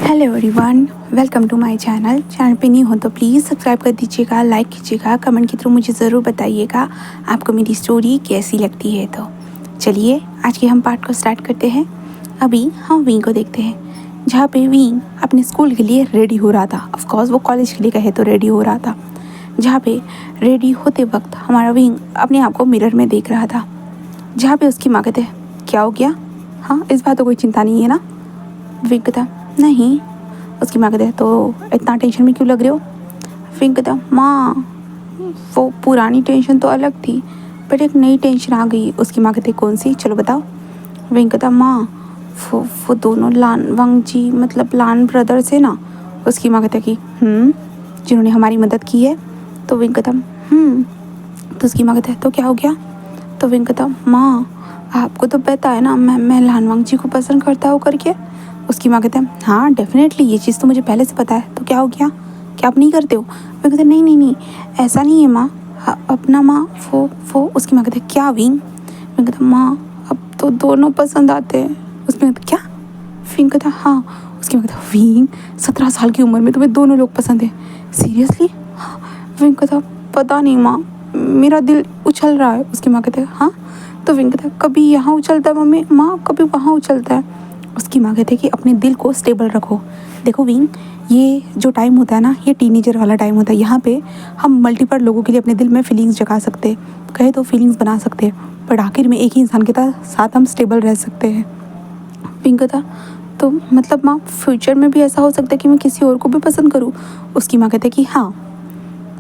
Hello everyone, welcome to my channel पे नहीं हो तो प्लीज़ सब्सक्राइब कर दीजिएगा, लाइक कीजिएगा, कमेंट के थ्रू मुझे ज़रूर बताइएगा आपको मेरी स्टोरी कैसी लगती है। तो चलिए आज के हम पार्ट को स्टार्ट करते हैं। अभी हम विंग को देखते हैं, जहाँ पे विंग अपने स्कूल के लिए रेडी हो रहा था। ऑफकोर्स वो कॉलेज के लिए कहे तो रेडी हो रहा था। जहाँ पे रेडी होते वक्त हमारा विंग अपने आप को मिरर में देख रहा था, जहाँ पे उसकी माँ कहते क्या हो गया, हाँ इस बात तो कोई चिंता नहीं है ना। विंग कहता नहीं। उसकी माँ कहते तो इतना टेंशन में क्यों लग रहे हो। विंग कहता माँ वो पुरानी टेंशन तो अलग थी, पर एक नई टेंशन आ गई। उसकी माँ कहती कौन सी, चलो बताओ। विंग कहता माँ वो दोनों लान वांग जी मतलब लान ब्रदर्स है ना। उसकी माँ कहती कि जिन्होंने हमारी मदद की है। तो विंग कहता तो उसकी माँ कहता तो क्या हो गया। तो विंग कहता माँ आपको तो पता है ना मैं लानवांग जी को पसंद करता हूँ करके। उसकी माँ कहते हैं हाँ डेफिनेटली, ये चीज़ तो मुझे पहले से पता है, तो क्या हो गया, क्या आप नहीं करते हो। मैं कहते नहीं नहीं नहीं ऐसा नहीं है माँ, अपना माँ वो उसकी माँ कहते क्या विंग। मैं कहता माँ अब तो दोनों पसंद आते हैं। उसमें कहते क्या। विंग कहता हाँ। उसकी माँ कहता विंग 17 साल की उम्र में तुम्हें दोनों लोग पसंद है, सीरियसली। हाँ। विंग कहता पता नहीं माँ, मेरा दिल उछल रहा है। उसकी माँ कहते हाँ। तो विंग कहता कभी यहाँ उछलता है मम्मी, माँ कभी वहाँ उछलता है। उसकी माँ कहती है कि अपने दिल को स्टेबल रखो। देखो विंग, ये जो टाइम होता है ना, ये टीनेजर वाला टाइम होता है। यहाँ पे हम मल्टीपल लोगों के लिए अपने दिल में फीलिंग्स जगा सकते हैं, कहे तो फीलिंग्स बना सकते हैं, बट आखिर में एक ही इंसान के साथ हम स्टेबल रह सकते हैं। विंग कहता तो मतलब माँ फ्यूचर में भी ऐसा हो सकता है कि मैं किसी और को भी पसंद करूँ। उसकी माँ कहते हैं कि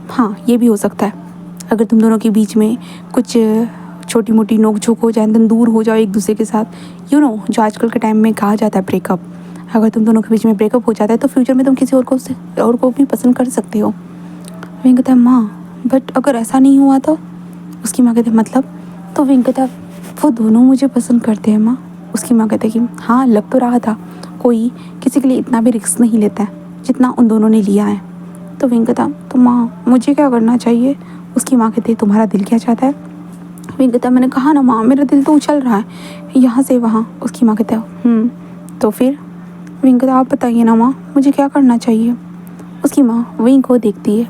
हाँ ये भी हो सकता है। अगर तुम दोनों के बीच में कुछ छोटी मोटी नोक झोंक हो जाए, तुम दूर हो जाओ एक दूसरे के साथ, जो आजकल के टाइम में कहा जाता है ब्रेकअप। अगर तुम दोनों के बीच में ब्रेकअप हो जाता है तो फ्यूचर में तुम किसी और को भी पसंद कर सकते हो। विंग कहता है माँ बट अगर ऐसा नहीं हुआ तो। उसकी माँ कहते मतलब। तो विंग कहता वो दोनों मुझे पसंद करते हैं माँ। उसकी माँ कहते कि हाँ लग तो रहा था, कोई किसी के लिए इतना भी रिस्क नहीं लेता है जितना उन दोनों ने लिया है। तो विंग कहता तो माँ मुझे क्या करना चाहिए। उसकी माँ कहती तुम्हारा दिल क्या चाहता है। विंग कहता मैंने कहा ना माँ, मेरा दिल तो उछल रहा है यहाँ से वहाँ। उसकी माँ कहता तो फिर। विंग कहता आप बताइए ना माँ, मुझे क्या करना चाहिए। उसकी माँ विंग को देखती है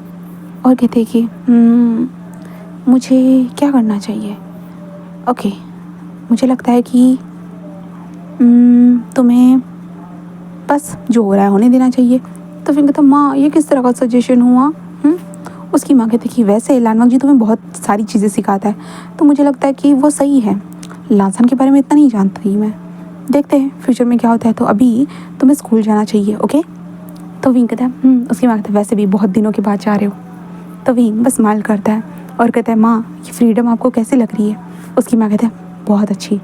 और कहते कि मुझे क्या करना चाहिए। ओके, मुझे लगता है कि तुम्हें बस जो हो रहा है होने देना चाहिए। तो विंग कहता माँ ये किस तरह का सजेशन हुआ। उसकी माँ कहती कि वैसे लानवांग जी तुम्हें बहुत सारी चीज़ें सिखाता है, तो मुझे लगता है कि वो सही है। लासान के बारे में इतना नहीं जानती मैं, देखते हैं फ्यूचर में क्या होता है। तो अभी तुम्हें स्कूल जाना चाहिए, ओके। तो विंग कहता है उसकी माँ कहता है वैसे भी बहुत दिनों के बाद जा रहे हो। तो विंग बस स्माइल करता है और कहता है माँ ये फ्रीडम आपको कैसी लग रही है। उसकी माँ कहता है बहुत अच्छी,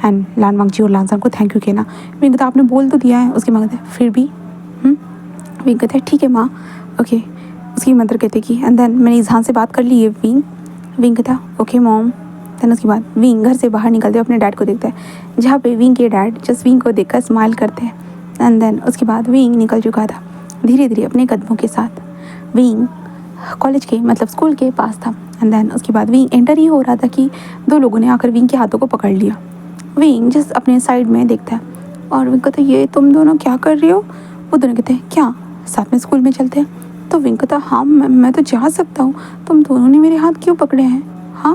एंड लानवांग जी और लानसान को थैंक यू कहना। विंग कहता आपने बोल तो दिया है। उसकी माँ कहता है फिर भी। विंग कहता है ठीक है माँ, ओके। उसकी मदर कहते कि एंड देन मैंने इज़हान से बात कर ली है विंग। विंग कहता ओके मॉम। देन उसके बाद विंग घर से बाहर निकलते अपने डैड को देखता है, जहाँ पे विंग के डैड जस्ट विंग को देखकर स्माइल करते हैं। एंड देन उसके बाद विंग निकल चुका था धीरे धीरे अपने कदमों के साथ। विंग कॉलेज के मतलब स्कूल के पास था। एंड देन उसके बाद विंग एंटर ही हो रहा था कि दो लोगों ने आकर विंग के हाथों को पकड़ लिया। विंग जस्ट अपने साइड में देखता है और विंग कहता ये तुम दोनों क्या कर रही हो। वो दोनों कहते हैं क्या साथ में स्कूल में चलते हैं। तो विंग कहता हाँ मैं तो जा सकता हूँ, तुम दोनों ने मेरे हाथ क्यों पकड़े हैं। हाँ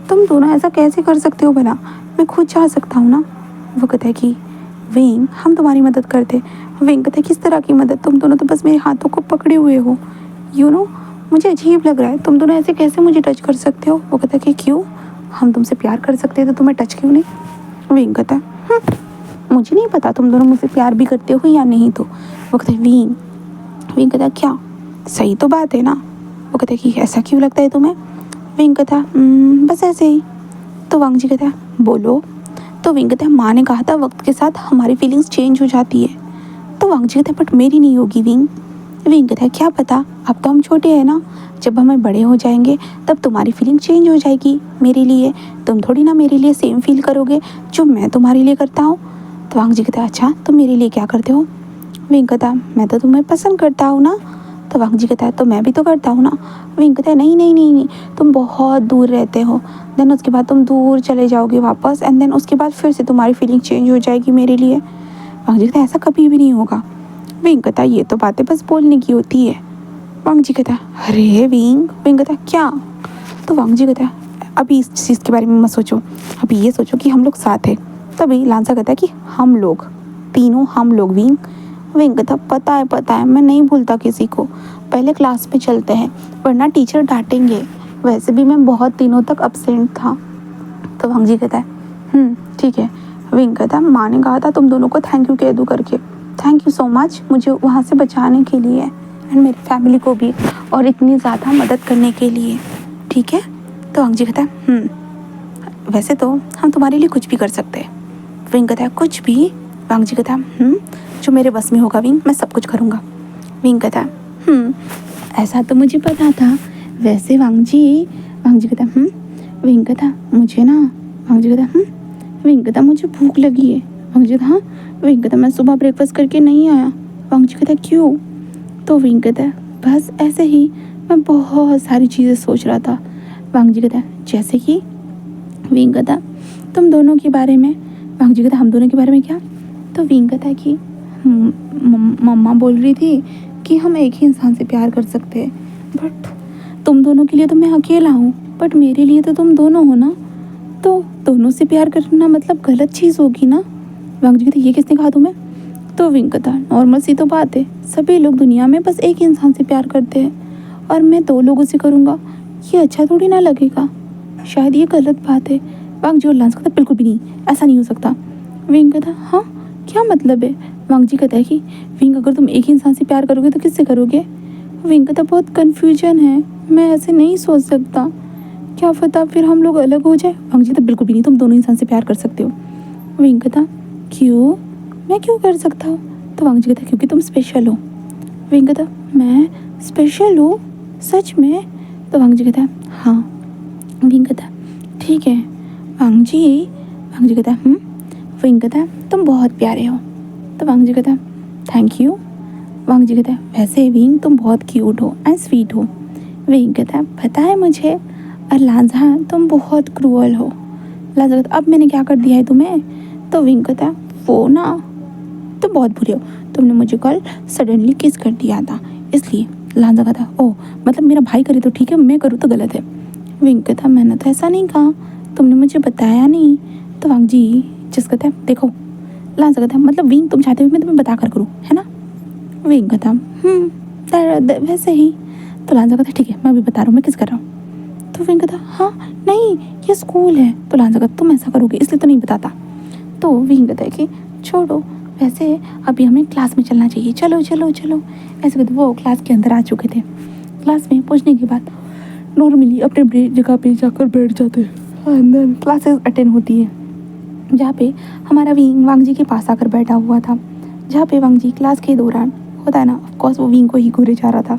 तुम दोनों ऐसा कैसे कर सकते हो भला, मैं खुद जा सकता हूँ ना। वो कहता है कि विंग हम तुम्हारी मदद करते। विंग कहता है किस तरह की मदद, तुम दोनों तो बस मेरे हाथों को पकड़े हुए हो। मुझे अजीब लग रहा है, तुम दोनों ऐसे कैसे मुझे टच कर सकते हो। वो कहता है कि क्यों, हम तुमसे प्यार कर सकते हैं तो तुम्हें टच क्यों नहीं। विंग कहता है मुझे नहीं पता तुम दोनों मुझसे प्यार भी करते हो या नहीं। तो वो कहता है विंग कहता है क्या सही तो बात है ना। वो कहता है कि ऐसा क्यों लगता है तुम्हें। विंग कहता बस ऐसे ही। तो वांग जी कहता है बोलो। तो विंग कहता है माँ ने कहा था वक्त के साथ हमारी फीलिंग्स चेंज हो जाती है। तो वांग जी कहता है बट मेरी नहीं होगी विंग। विंग कहता है क्या पता, अब तो हम छोटे हैं ना, जब हमें बड़े हो जाएंगे तब तुम्हारी फीलिंग चेंज हो जाएगी मेरे लिए, तुम थोड़ी ना मेरे लिए सेम फील करोगे जो मैं तुम्हारे लिए करता हूँ। तो वांग जी कहता है अच्छा तुम मेरे लिए क्या करते हो। विंग कहता है मैं तो तुम्हें पसंद करता हूँ ना। तो वांग जी कहता है तो मैं भी तो करता हूँ ना। विंग कहता है नहीं नहीं नहीं नहीं, तुम बहुत दूर रहते हो, देन उसके बाद तुम दूर चले जाओगे वापस, एंड देन उसके बाद फिर से तुम्हारी फीलिंग चेंज हो जाएगी मेरे लिए। वांग जी कहता है ऐसा कभी भी नहीं होगा। विंग कहता है ये तो बातें बस बोलने की होती है। वांग जी कहता है अरे विंग। विंग कहता है क्या? तो वांग जी कहता है अभी इस चीज़ के बारे में मत सोचो, अभी ये सोचो कि हम लोग साथ हैं। तभी लांसा कहता है कि हम लोग तीनों, हम लोग विंग। विंग कहता पता है मैं नहीं भूलता किसी को, पहले क्लास में चलते हैं वरना टीचर डांटेंगे, वैसे भी मैं बहुत दिनों तक एब्सेंट था। तो वांग जी कहता है ठीक है। विंग कहता है माँ ने कहा था तुम दोनों को थैंक यू कह दूँ करके, थैंक यू सो मच मुझे वहाँ से बचाने के लिए एंड मेरी फैमिली को भी, और इतनी ज़्यादा मदद करने के लिए, ठीक है। तो वांग जी कहता है वैसे तो हम तुम्हारे लिए कुछ भी कर सकते हैं। विंग कहता है कुछ भी? वांग जी कहता है जो मेरे बस में होगा विंग, मैं सब कुछ करूँगा। विंग कहता है ऐसा तो मुझे पता था। वैसे वांग जी कहता है विंग कहता मुझे ना, वांग जी कहता विंग कहता मुझे भूख लगी है। वांग जी कहता हाँ। विंग कहता मैं सुबह ब्रेकफास्ट करके नहीं आया। वांग जी कहता क्यों? तो विंग कहता है बस ऐसे ही, मैं बहुत सारी चीज़ें सोच रहा था। वांग जी कहता है जैसे कि? विंग कहता तुम दोनों के बारे में। वांग जी कहता हम दोनों के बारे में क्या? तो विंग कहता है कि मम्मा बोल रही थी कि हम एक ही इंसान से प्यार कर सकते हैं, बट तुम दोनों के लिए तो मैं अकेला हूँ, बट मेरे लिए तो तुम दोनों हो ना, तो दोनों से प्यार करना मतलब गलत चीज़ होगी ना। वांग जी कहते ये किसने कहा तुम्हें? तो विंग कहता नॉर्मल सी तो बात है, सभी लोग दुनिया में बस एक ही इंसान से प्यार करते हैं और मैं 2 लोगों से करूँगा, ये अच्छा थोड़ी ना लगेगा, शायद ये गलत बात है। वांग जी और लांस कहता बिल्कुल भी नहीं, ऐसा नहीं हो सकता। विंग कहता हाँ क्या मतलब है? वांग जी कहता है कि विंग अगर तुम एक ही इंसान से प्यार करोगे तो किससे करोगे? विंग कहता बहुत कन्फ्यूजन है, मैं ऐसे नहीं सोच सकता, क्या पता फिर हम लोग अलग हो जाए। वांग जी कहता बिल्कुल भी नहीं, तुम दोनों इंसान से प्यार कर सकते हो। विंग कहता क्यों, मैं क्यों कर सकता हूँ? तो वांग जी कहता क्योंकि तुम स्पेशल हो। विंग कहता मैं स्पेशल हूँ सच में? तो वांग जी कहता हाँ। विंग कहता ठीक है वांग जी कहता विंग कहता तुम बहुत प्यारे हो। तो वांग जी कहता थैंक यू। वांग जी कहता वैसे विंग तुम बहुत क्यूट हो एंड स्वीट हो। विंग कहता पता है मुझे, और लांजा तुम बहुत क्रूअल हो। लांजा कहता अब मैंने क्या कर दिया है तुम्हें? तो विंग कहता वो ना तुम बहुत बुरे हो, तुमने मुझे कल सडनली किस कर दिया था इसलिए। लांजा कहता ओह मतलब मेरा भाई करे तो ठीक है, मैं करूँ तो गलत है। विंग कहता मैंने तो ऐसा नहीं कहा, तुमने मुझे बताया नहीं। तो वांग जी जिस कहता है देखो। लांजा कहता मतलब विंग तुम चाहते हो मैं तुम्हें बता कर करूँ है ना? विंग कहता वैसे ही। तो लांजा कहता ठीक है मैं भी बता रहा हूँ मैं किस कर रहा हूँ। तो विंग कहता हाँ नहीं ये स्कूल है। तो लांजा कहता तुम ऐसा करोगे इसलिए तो नहीं बताता। तो विंग कहता है कि छोड़ो, वैसे अभी हमें क्लास में चलना चाहिए, चलो चलो चलो। ऐसे कहते वो क्लास के अंदर आ चुके थे। क्लास में पहुँचने के बाद नॉर्मली अपने अपनी जगह पे जाकर बैठ जाते हैं एंड देन क्लासेस अटेंड होती है, जहाँ पे हमारा विंग वांग जी के पास आकर बैठा हुआ था। जहाँ पे वांग जी क्लास के दौरान होता है ना, ऑफकोर्स वो विंग को ही घूरे जा रहा था।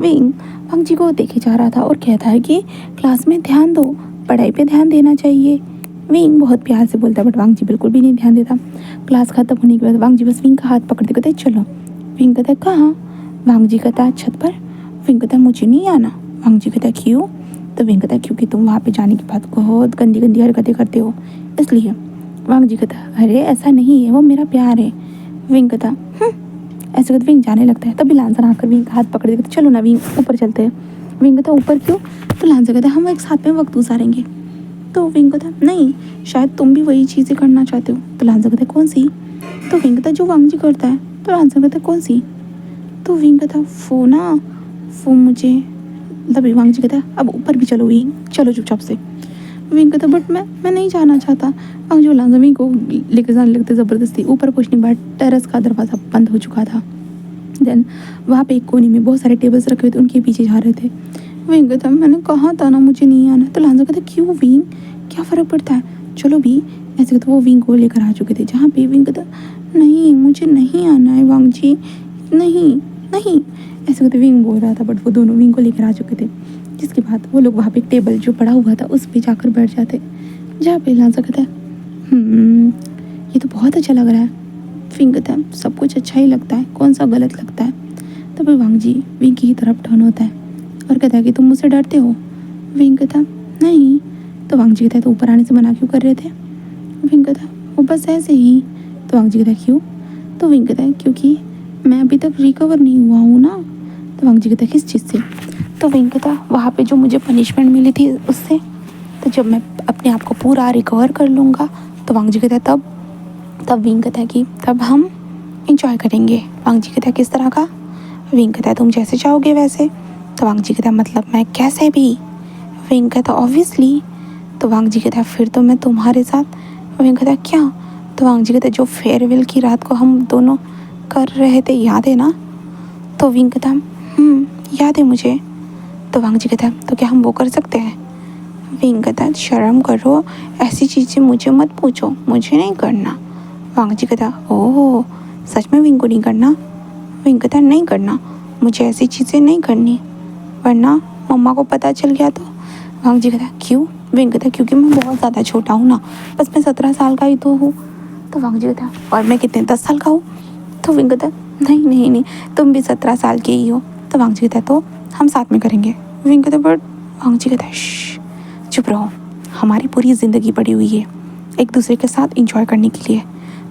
विंग वांग जी को देखे जा रहा था और कहता है कि क्लास में ध्यान दो, पढ़ाई पे ध्यान देना चाहिए। विंग बहुत प्यार से बोलता है बट वांग जी बिल्कुल भी नहीं ध्यान देता। क्लास खत्म होने के बाद वांग जी बस विंग का हाथ पकड़ते कहते चलो। विंग कहता है कहाँ? वांग जी कहता है छत पर। विंग कहता है मुझे नहीं आना। वांग जी कहता है क्यों? तो विंग कहता है क्योंकि तुम वहाँ पे जाने के बाद बहुत गंदी गंदी हरकतें करते हो इसलिए। वांग जी कहता अरे ऐसा नहीं है, वो मेरा प्यार है। विंग कहता ऐसे कहते विंग जाने लगता है। तभी लांजा आकर विंग का हाथ पकड़ देते चलो ना विंग ऊपर चलते हैं। विंग कहता ऊपर क्यों? तो लांजा कहता हम एक साथ में वक्त गुजारेंगे। तो विंग कहता नहीं शायद तुम भी वही चीज़ें करना चाहते हो। तो लांजा कहता कौन सी? तो विंग कहता जो वांग जी करता है। तो लांजा कहता कौन सी? तो विंग कहता वो ना वो मुझे, तभी वांग जी कहता अब ऊपर भी चलो विंग, चलो चुपचाप से। विंग कहता बट मैं नहीं जाना चाहता। वांग जी लांजा विंग को लेकर जाने लगते ज़बरदस्ती। ऊपर पहुँचने के बाद टेरेस का दरवाज़ा बंद हो चुका था। देन वहाँ पे एक कोने में बहुत सारे टेबल्स रखे हुए थे, उनके पीछे जा रहे थे। विंग कहता मैंने कहा था ना मुझे नहीं आना। तो लांजा कहता क्यों विंग, क्या फ़र्क पड़ता है, चलो भी। ऐसे कहते वो विंग को लेकर आ चुके थे, जहाँ पे विंग कहता नहीं मुझे नहीं आना है वांग जी, नहीं नहीं। ऐसे कहते विंग बोल रहा था बट वो दोनों विंग को लेकर आ चुके थे। जिसके बाद वो लोग वहाँ पे एक टेबल जो पड़ा हुआ था उस पर जाकर बैठ जाते, जहाँ पे लांजा कहता ये तो बहुत अच्छा लग रहा है। विंग कहता है सब कुछ अच्छा ही लगता है, कौन सा गलत लगता है। तभी वांग जी विंग की तरफ टर्न होता है और कहता है कि तुम मुझसे डरते हो। विंग कहता नहीं। तो वांग जी कहता है तो ऊपर आने से मना क्यों कर रहे थे? विंग कहता वो बस ऐसे ही। तो वांग जी कहता है क्यों? तो विंग कहता है क्योंकि मैं अभी तक रिकवर नहीं हुआ हूँ ना। तो वांग जी कहता किस चीज़ से? तो विंग कहता वहाँ पे जो मुझे पनिशमेंट मिली थी उससे। तो जब मैं अपने आप को पूरा रिकवर कर लूँगा तो वांग जी कहता तब तब विंग कहता है कि तब हम इंजॉय करेंगे। वांग जी कहता है किस तरह का? विंग कहता है तुम जैसे चाहोगे वैसे। तो वांग जी कहता है मतलब मैं कैसे भी? विंग कहता ऑब्वियसली। तो वांग जी कहता है फिर तो मैं तुम्हारे साथ। विंग कहता है क्या? तो वांग जी कहता है जो फेयरवेल की रात को हम दोनों कर रहे थे याद है ना? तो विंग कहता याद है मुझे। तो वांग जी कहता है तो क्या हम वो कर सकते हैं? विंग कहता है शर्म करो, ऐसी चीज़ें मुझे मत पूछो, मुझे नहीं करना। वांग जी कहता ओह सच में विंग को नहीं करना? विंग कहता नहीं करना, मुझे ऐसी चीज़ें नहीं करनी वरना मम्मा को पता चल गया तो। वांग जी कहता क्यों? विंग कहता क्योंकि मैं बहुत ज़्यादा छोटा हूँ ना, बस मैं 17 साल का ही तो हूँ। तो वांग जी कहता और मैं कितने 10 साल का हूँ? तो विंग कहता नहीं नहीं नहीं, तुम भी 17 साल के ही हो। तो वांग जी कहता तो हम साथ में करेंगे। विंग कहता बट। वांग जी कहता चुप रहो, हमारी पूरी ज़िंदगी पड़ी हुई है एक दूसरे के साथ इंजॉय करने के लिए।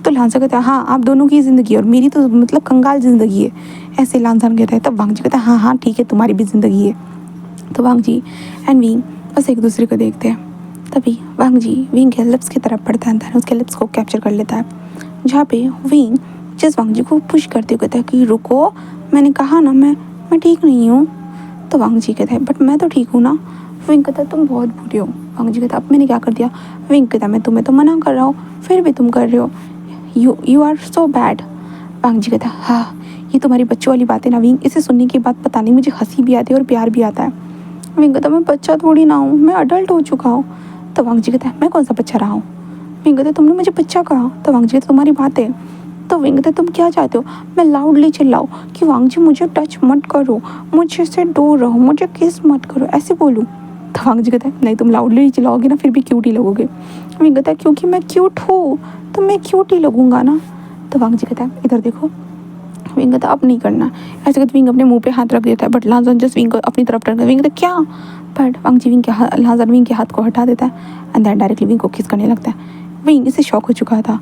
तो लांसा कहता है हाँ आप दोनों की ज़िंदगी है और मेरी तो मतलब कंगाल ज़िंदगी है, ऐसे लांसान कहता है। तब वांग जी कहता है हाँ हाँ ठीक है तुम्हारी भी ज़िंदगी है। तो वांग जी एंड विंग बस एक दूसरे को देखते हैं। तभी वांग जी विंग के लिप्स की तरफ बढ़ता है, उसके लिप्स को कैप्चर कर लेता है, जहाँ पे विंग जिस वांग जी को पुश करते हुए कहता है कि रुको, मैंने कहा ना मैं ठीक नहीं हूँ। तो वांग जी कहता है बट मैं तो ठीक हूँ ना। विंग कहता तुम बहुत बुरे हो। वांग जी कहता अब मैंने क्या कर दिया? विंग कहता मैं तुम्हें तो मना कर रहा हूँ फिर भी तुम कर रहे हो, यू आर सो बैड। वांग जी कहता हाँ ये तुम्हारी बच्चों वाली बात है ना विंग, इसे सुनने के बाद पता नहीं मुझे हंसी भी आती है और प्यार भी आता है। विंग कहता मैं बच्चा थोड़ी ना हूँ, मैं अडल्ट हो चुका हूँ। तो वांग जी कहता है मैं कौन सा बच्चा रहा हूँ? विंग कहता तुमने मुझे बच्चा कहा। तो वांग जी कहता तुम्हारी बात है। तो विंग कहता तुम क्या चाहते हो? मैं लाउडली चिल्लाऊं कि वांग जी मुझे टच मत करो, मुझे से दूर रहो, मुझे किस मत करो, ऐसे बोलूँ? तो वांग जी कहता है नहीं तुम लाउडली चिल्लाओगे ना फिर भी क्यूट ही लगोगे। विंग कहता है क्योंकि मैं क्यूट हूँ तो मैं क्यूट ही लगूंगा ना। तो वांग जी कहता है इधर देखो। विंग कहता अब नहीं करना। ऐसे कहते विंग अपने मुंह पे हाथ रख देता है बट लांजन जस्ट विंग को अपनी तरफ टर्न कर। विंग कहता क्या? बट वांग जी विंग के लांजन विंग के हाथ को हटा देता है एंड देन डायरेक्टली विंग को किस करने लगता है। विंग इससे शॉक हो चुका था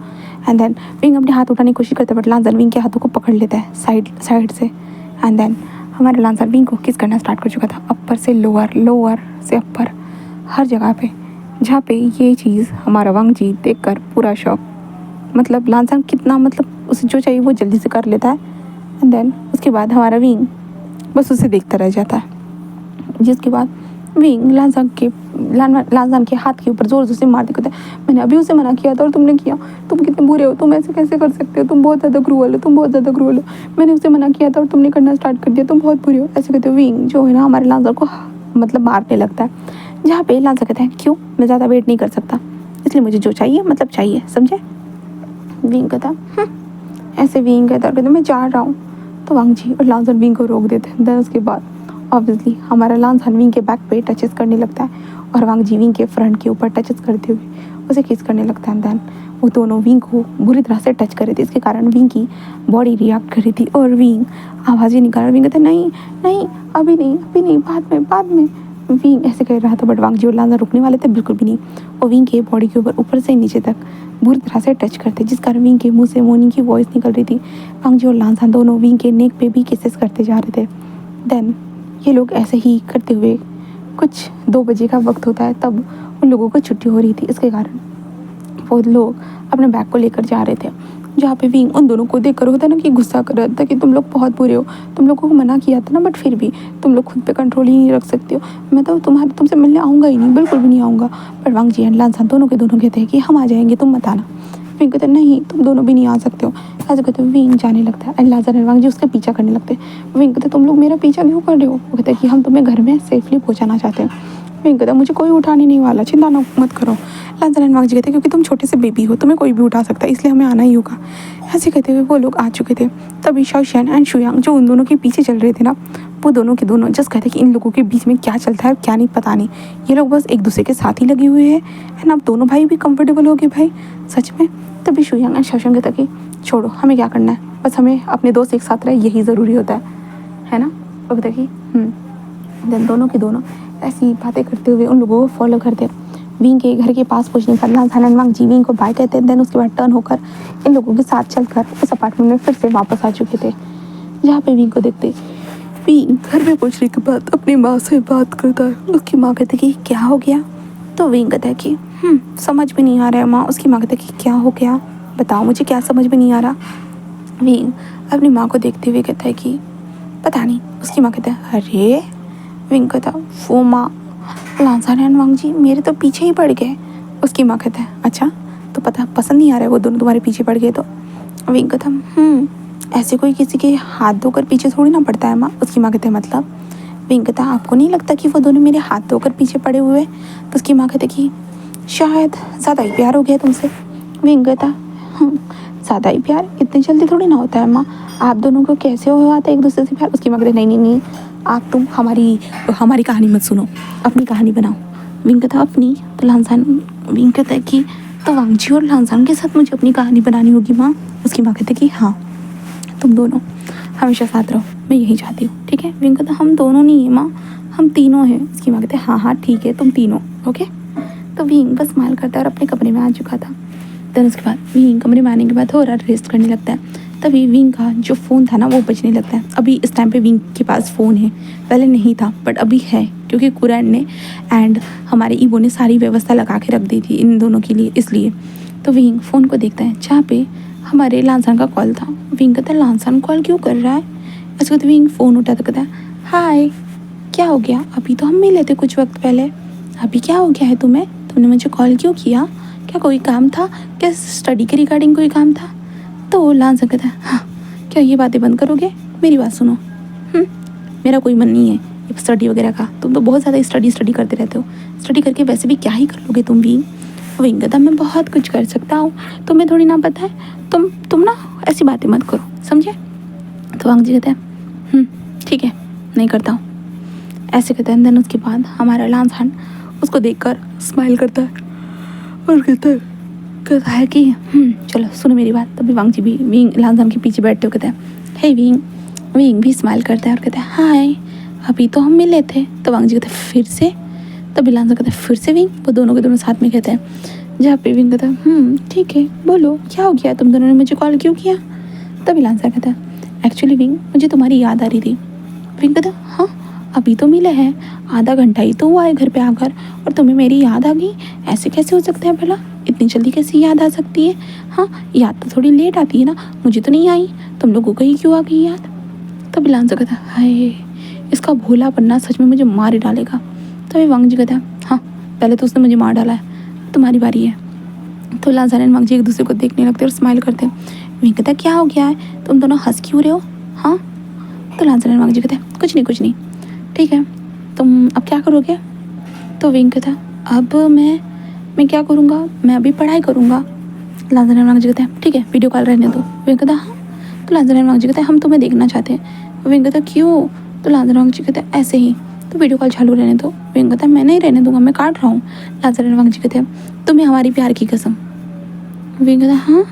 एंड देन विंग अपने हाथ उठाने की कोशिश करता है बट लांजन विंग के हाथों को पकड़ लेता है साइड से एंड देन हमारे लांजन विंग को किस करना स्टार्ट कर चुका था, अपर से लोअर, लोअर से अपर, हर जगह पे, जहाँ पे ये चीज़ हमारा वांग जी देख कर पूरा शॉक, मतलब लांसान कितना मतलब उसे जो चाहिए वो जल्दी से कर लेता है एंड देन उसके बाद हमारा विंग बस उसे देखता रह जाता है। जिसके बाद विंग लांसान के हाथ के ऊपर जोर जोर से मारते कहते मैंने अभी उसे मना किया था और तुमने किया, तुम कितने बुरे हो, तुम ऐसे कैसे कर सकते हो, तुम बहुत ज़्यादा क्रूअल हो, तुम बहुत ज़्यादा क्रूअल हो, मैंने उसे मना किया था और तुमने करना स्टार्ट कर दिया, तुम बहुत बुरे हो, ऐसे कहते हो। विंग जो है ना हमारे लांसान को मतलब मारने लगता है, जहाँ पे लांसान कहता है क्यों, मैं ज़्यादा वेट नहीं कर सकता, इसलिए मुझे जो चाहिए मतलब चाहिए, समझे? विंग कहता ऐसे विंग कहता मैं जा रहा हूँ। तो वांग जी और लांसन विंग को रोक देते हैं। देन उसके बाद ऑब्वियसली हमारा लांसन विंग के बैक पे टचेस करने लगता है और वांग जी विंग के फ्रंट के ऊपर टचेस करते हुए उसे किस करने लगता है। देन वो दोनों विंग को बुरी तरह से टच कर रहे थे, इसके कारण विंग की बॉडी रिएक्ट कर रही थी और विंग आवाज़ें निकाल रहा। विंग कहता नहीं नहीं अभी नहीं बाद में। विंग ऐसे कह रहा था बट वांग जी और लांसन रुकने वाले थे बिल्कुल भी नहीं। वो विंग के बॉडी के ऊपर से नीचे तक बुरी तरह से टच करते, जिस कारण विंग के मुंह से मोनी की वॉइस निकल रही थी। वांग जी और लांसान दोनों विंग के नेक पे भी किसेस करते जा रहे थे। देन ये लोग ऐसे ही करते हुए कुछ 2 बजे का वक्त होता है, तब उन लोगों को छुट्टी हो रही थी, इसके कारण वो लोग अपने बैग को लेकर जा रहे थे। जहाँ पे विंग उन दोनों को देख कर होता है ना कि गुस्सा कर रहा था कि तुम लोग बहुत बुरे हो, तुम लोगों को मना किया था ना बट फिर भी तुम लोग खुद पे कंट्रोल ही नहीं रख सकते हो, मैं तो तुमसे मिलने आऊँगा ही नहीं, बिल्कुल भी नहीं आऊँगा। पर वांग जी एंड लांसान दोनों के दोनों कहते हैं कि हम आ जाएंगे, तुम मत आना। विंग कहते नहीं तुम दोनों भी नहीं आ सकते हो, ऐसे कहते विंग जाने लगता है एंड लांसान एंड वांग जी उसका पीछा करने लगते हैं। विंग कहते तुम लोग मेरा पीछा क्यों कर रहे हो? वो कहते हैं कि हम तुम्हें घर में सेफली पहुँचाना चाहते हैं। विंग कहता मुझे कोई उठाने नहीं वाला, चिंता ना मत करो। लांसान एंड वांग जी कहते क्योंकि तुम छोटे से बेबी हो, तुम्हें कोई भी उठा सकता है, इसलिए हमें आना ही होगा। ऐसे कहते हुए वो लोग आ चुके थे। तभी शाओशियन एंड शुयांग जो उन दोनों के पीछे चल रहे थे ना, वो दोनों के दोनों जस्ट कहते कि इन लोगों के बीच में क्या चलता है क्या नहीं पता नहीं, ये लोग बस एक दूसरे के साथ ही लगे हुए हैं एंड अब दोनों भाई भी कंफर्टेबल हो गए भाई सच में। तभी शुयांग एंड शाओशियन कहता कि छोड़ो हमें क्या करना है, बस हमें अपने दोस्त एक साथ रहे यही ज़रूरी होता है ना। वो कहता कि देन दोनों के दोनों ऐसी बातें करते हुए उन लोगों को फॉलो करते। विंग के घर के पास पहुंचने पर लांसान एंड वांग जी विंग को बाय कहते हैं। देन उसके बाद टर्न होकर इन लोगों के साथ चलकर उस अपार्टमेंट में फिर से वापस आ चुके थे। जहाँ पे विंग को देखते विंग घर में पहुँचने के बाद अपनी माँ से बात करता है। उसकी माँ कहती है कि क्या हो गया? तो विंग कहता है कि समझ में नहीं आ रहा है माँ। उसकी माँ कहती है कि क्या हो गया, बताओ मुझे, क्या समझ में नहीं आ रहा? विंग अपनी माँ को देखते हुए कहता है कि पता नहीं। उसकी माँ कहता है अरे, विंग कहता वो माँ लांसान एंड वांग जी मेरे तो पीछे ही पड़ गए। उसकी माँ कहता है अच्छा, तो पता पसंद नहीं आ रहा है वो दोनों तुम्हारे पीछे पड़ गए? तो विंग कहता ऐसे कोई किसी के हाथ धोकर पीछे थोड़ी ना पड़ता है माँ। उसकी माँ कहते हैं मतलब? विंग कहता आपको नहीं लगता कि वो दोनों मेरे हाथ धोकर पीछे पड़े हुए हैं? तो उसकी माँ कहते कि शायद ज़्यादा ही प्यार हो गया तुमसे। विंग कहता ज़्यादा ही प्यार इतनी जल्दी थोड़ी ना होता है माँ, आप दोनों को कैसे हो आता है एक दूसरे से प्यार? उसकी माँ कहते नहीं नहीं नहीं, आप तुम हमारी कहानी मत सुनो, अपनी कहानी बनाओ। विंग कहता अपनी? तो लांसान विंग कहता है कि तो वांगजी और लांसान के साथ मुझे अपनी कहानी बनानी होगी माँ। उसकी माँ कहते कि हाँ, तुम दोनों हमेशा साथ रहो, मैं यही चाहती हूँ, ठीक है? विंग कहता हम दोनों नहीं है माँ, हम तीनों हैं। उसकी माँ कहते हाँ हाँ ठीक है, तुम तीनों, ओके। तो विंग बस स्माइल करता है और अपने कमरे में आ चुका था। देन उसके बाद विंग कमरे में आने के बाद थोड़ा रेस्ट करने लगता है। तभी विंग का जो फ़ोन था ना वो बजने लगता है। अभी इस टाइम पे विंग के पास फ़ोन है, पहले नहीं था बट अभी है, क्योंकि कुरैन ने एंड हमारे ईबो ने सारी व्यवस्था लगा के रख दी थी इन दोनों के लिए, इसलिए। तो विंग फ़ोन को देखता है जहाँ पे हमारे लांसान का कॉल था। विंग कहता है लांसान कॉल क्यों कर रहा है? उसके बाद विंग फ़ोन उठा तो कहता है हाय, क्या हो गया? अभी तो हम मिले थे कुछ वक्त पहले, अभी क्या हो गया है तुम्हें? तुमने मुझे कॉल क्यों किया? क्या कोई काम था? क्या स्टडी के रिगार्डिंग कोई काम था? तो लांसान कहता है हाँ, क्या ये बातें बंद करोगे? मेरी बात सुनो, मेरा कोई मन नहीं है ये स्टडी वगैरह का। तुम तो बहुत ज़्यादा स्टडी करते रहते हो, स्टडी करके वैसे भी क्या ही कर लोगे तुम भी? विंग कहता मैं बहुत कुछ कर सकता हूँ, तुम्हें थोड़ी ना पता है। तुम ना ऐसी बातें मत करो, समझे? तो वांग जी कहते हैं ठीक है, नहीं करता हूँ, ऐसे कहते हैं। देन उसके बाद हमारा लांसान उसको देखकर स्माइल करता है और कहता है कि चलो सुनो मेरी बात। तभी वांग जी भी विंग लांसान के पीछे बैठते हो कहते हैं हे विंग। विंग भी स्माइल करता है और कहता है हाय, अभी तो हम मिले थे। तो वांग जी कहते हैं फिर से? तभी लांसान कहता है फिर से विंग? वो दोनों के दोनों साथ में कहते हैं। जहाँ पे विंग कहता है ठीक है, बोलो क्या हो गया, तुम दोनों ने मुझे कॉल क्यों किया? तभी लांसान कहता है एक्चुअली विंग मुझे तुम्हारी याद आ रही थी। विंग कहता हाँ, अभी तो मिले हैं, आधा घंटा ही तो हुआ है घर पे आकर और तुम्हें मेरी याद आ गई? ऐसे कैसे हो सकता है भला? इतनी जल्दी कैसे याद आ सकती है? हाँ, याद तो थोड़ी लेट आती है ना, मुझे तो नहीं आई, तुम लोगों को ही क्यों आ गई याद? तभी लांसान कहता है हाय, इसका भोला पन्ना सच में मुझे मार ही डालेगा। तभी वांग जी कहता है हाँ, पहले तो उसने मुझे मार डाला है, तुम्हारी बारी है। तो लांसान एंड वांग जी एक दूसरे को देखने लगते और स्माइल करते हैं। विंग कहता है क्या हो गया है, तुम दोनों हंस क्यों रहे हो? हाँ। तो लांसान एंड वांग जी कहते हैं कुछ नहीं, ठीक है, तुम अब क्या करोगे? तो विंग कहता अब मैं क्या करूँगा, मैं अभी पढ़ाई करूँगा। लांसान एंड वांग जी कहते हैं ठीक है, वीडियो कॉल रहने दो। विंग कहता हाँ। तो लांसान एंड वांग जी कहते हैं हम तुम्हें देखना चाहते हैं। विंग कहता क्यों? तो लांसान एंड वांग जी कहते हैं ऐसे ही, तो वीडियो कॉल चालू रहने दो। विंग कहता है मैं नहीं रहने दूंगा, मैं काट रहा हूँ। लांसान एंड वांग जी कहते हैं तुम्हें हमारी प्यार की कसम। विंग कहता हाँ,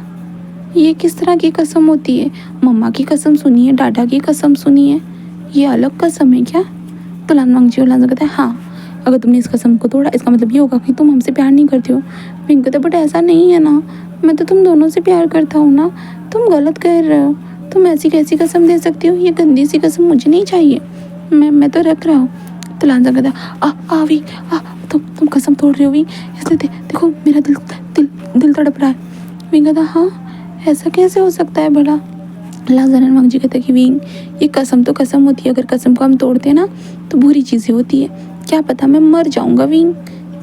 ये किस तरह की कसम होती है? मम्मा की कसम सुनी है, डाडा की कसम सुनी है, ये अलग कसम है क्या? तो लांसान जी और लांसान कहते हैं हाँ, अगर तुमने इस कसम को तोड़ा इसका मतलब ये होगा कि तुम हमसे प्यार नहीं करते हो। विंग कहते बट ऐसा नहीं है ना, मैं तो तुम दोनों से प्यार करता हूँ ना, तुम गलत कह रहे हो, तुम ऐसी कैसी कसम दे सकती हो? ये गंदी सी कसम मुझे नहीं चाहिए, मैं तो रख रहा हूँ। तो लांसान कहता है विंग, तुम कसम तोड़ रहे हो विंग, इसलिए देखो मेरा दिल तड़प रहा है। विंग कहता हाँ, ऐसा कैसे हो सकता है भला? लांसान एंड वांग जी कहते कि विंग ये कसम तो कसम होती है, अगर कसम को हम तोड़ते हैं ना तो बुरी चीज़ें होती है, क्या पता मैं मर जाऊंगा विंग।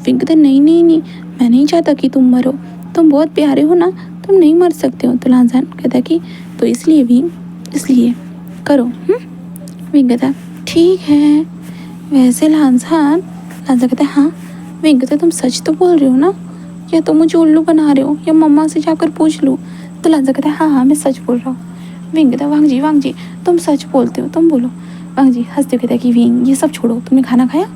विंग कहते नहीं, मैं नहीं चाहता कि तुम मरो, तुम बहुत प्यारे हो ना, तुम नहीं मर सकते हो। तो लांसान कहता कि तो इसलिए विंग, इसलिए करो। विंग कहता ठीक है। वैसे लांसान कहता है हाँ। विंग कहता तुम सच तो बोल रहे हो ना, या तो मुझे उल्लू बना रहे हो, या मम्मा से जाकर पूछ लूँ? तो लांसान कहता है हाँ, मैं सच बोल रहा हूँ। विंग कहता वांग जी तुम सच बोलते हो, तुम बोलो। वांग जी हंसते कहता है कि विंग ये सब छोड़ो, तुमने खाना खाया?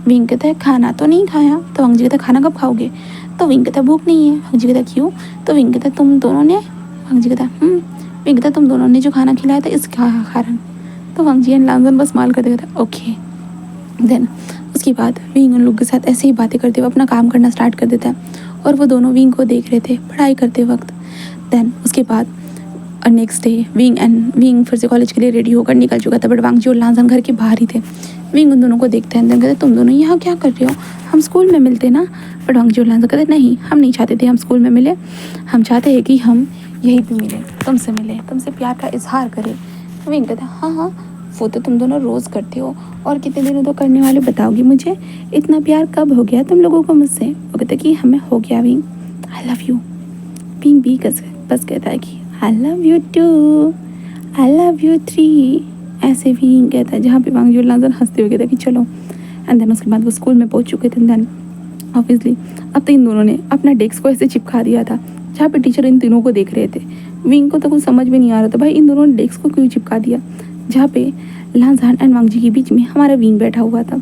विंग कहता है खाना तो नहीं खाया। तो वांग जी कहता है खाना कब खाओगे? तो विंग कहता है भूख नहीं है। वांग जी कहता है क्यों? तो विंग कहता है तुम दोनों ने, वांग जी कहता है विंग कहता है तुम दोनों ने जो खाना खिलाया था इसका कारण। तो वांग जी एंड लांसान बस स्माइल करते कहता है ओके। देन उसके बाद विंग उन लोग के साथ ऐसे ही बातें करते हुए अपना काम करना स्टार्ट कर देता है और वो दोनों विंग को देख रहे थे पढ़ाई करते वक्त। देन उसके बाद और नेक्स्ट डे विंग फिर से कॉलेज के लिए रेडी होकर निकल चुका था, बट वांगजी और लांसन घर के बाहर ही थे। विंग उन दोनों को देखते हैं, कहते तुम दोनों यहाँ क्या कर रहे हो, हम स्कूल में मिलते ना। बट वांगजी और लांसन कहते नहीं, हम नहीं चाहते थे हम स्कूल में मिले, हम चाहते हैं कि हम यहीं पे मिले, तुमसे मिले, तुमसे प्यार का इजहार करें। विंग कहता हाँ हाँ, वो तो तुम दोनों रोज़ करते हो, और कितने दिनों तो करने वाले, बताओगी मुझे इतना प्यार कब हो गया तुम लोगों को मुझसे। वो कहते कि हमें हो गया Wing, I love you. Wing भी बस कहता है कि I love you too, I love you three, ऐसे विंग कहता है, जहाँ पे वांगजी और लांसन हंसते हुए कहता है कि चलो। एंड देन उसके बाद वो स्कूल में पहुंच चुके थे। देन ऑब्वियसली अब तो इन दोनों ने अपना डेस्क को ऐसे चिपका दिया था जहाँ पे टीचर इन तीनों को देख रहे थे। विंग को तो कुछ समझ में नहीं आ रहा था, भाई इन दोनों ने डेस्क को क्यों चिपका दिया जहाँ पे लांसन एंड वांगजी के बीच में हमारा विंग बैठा हुआ था।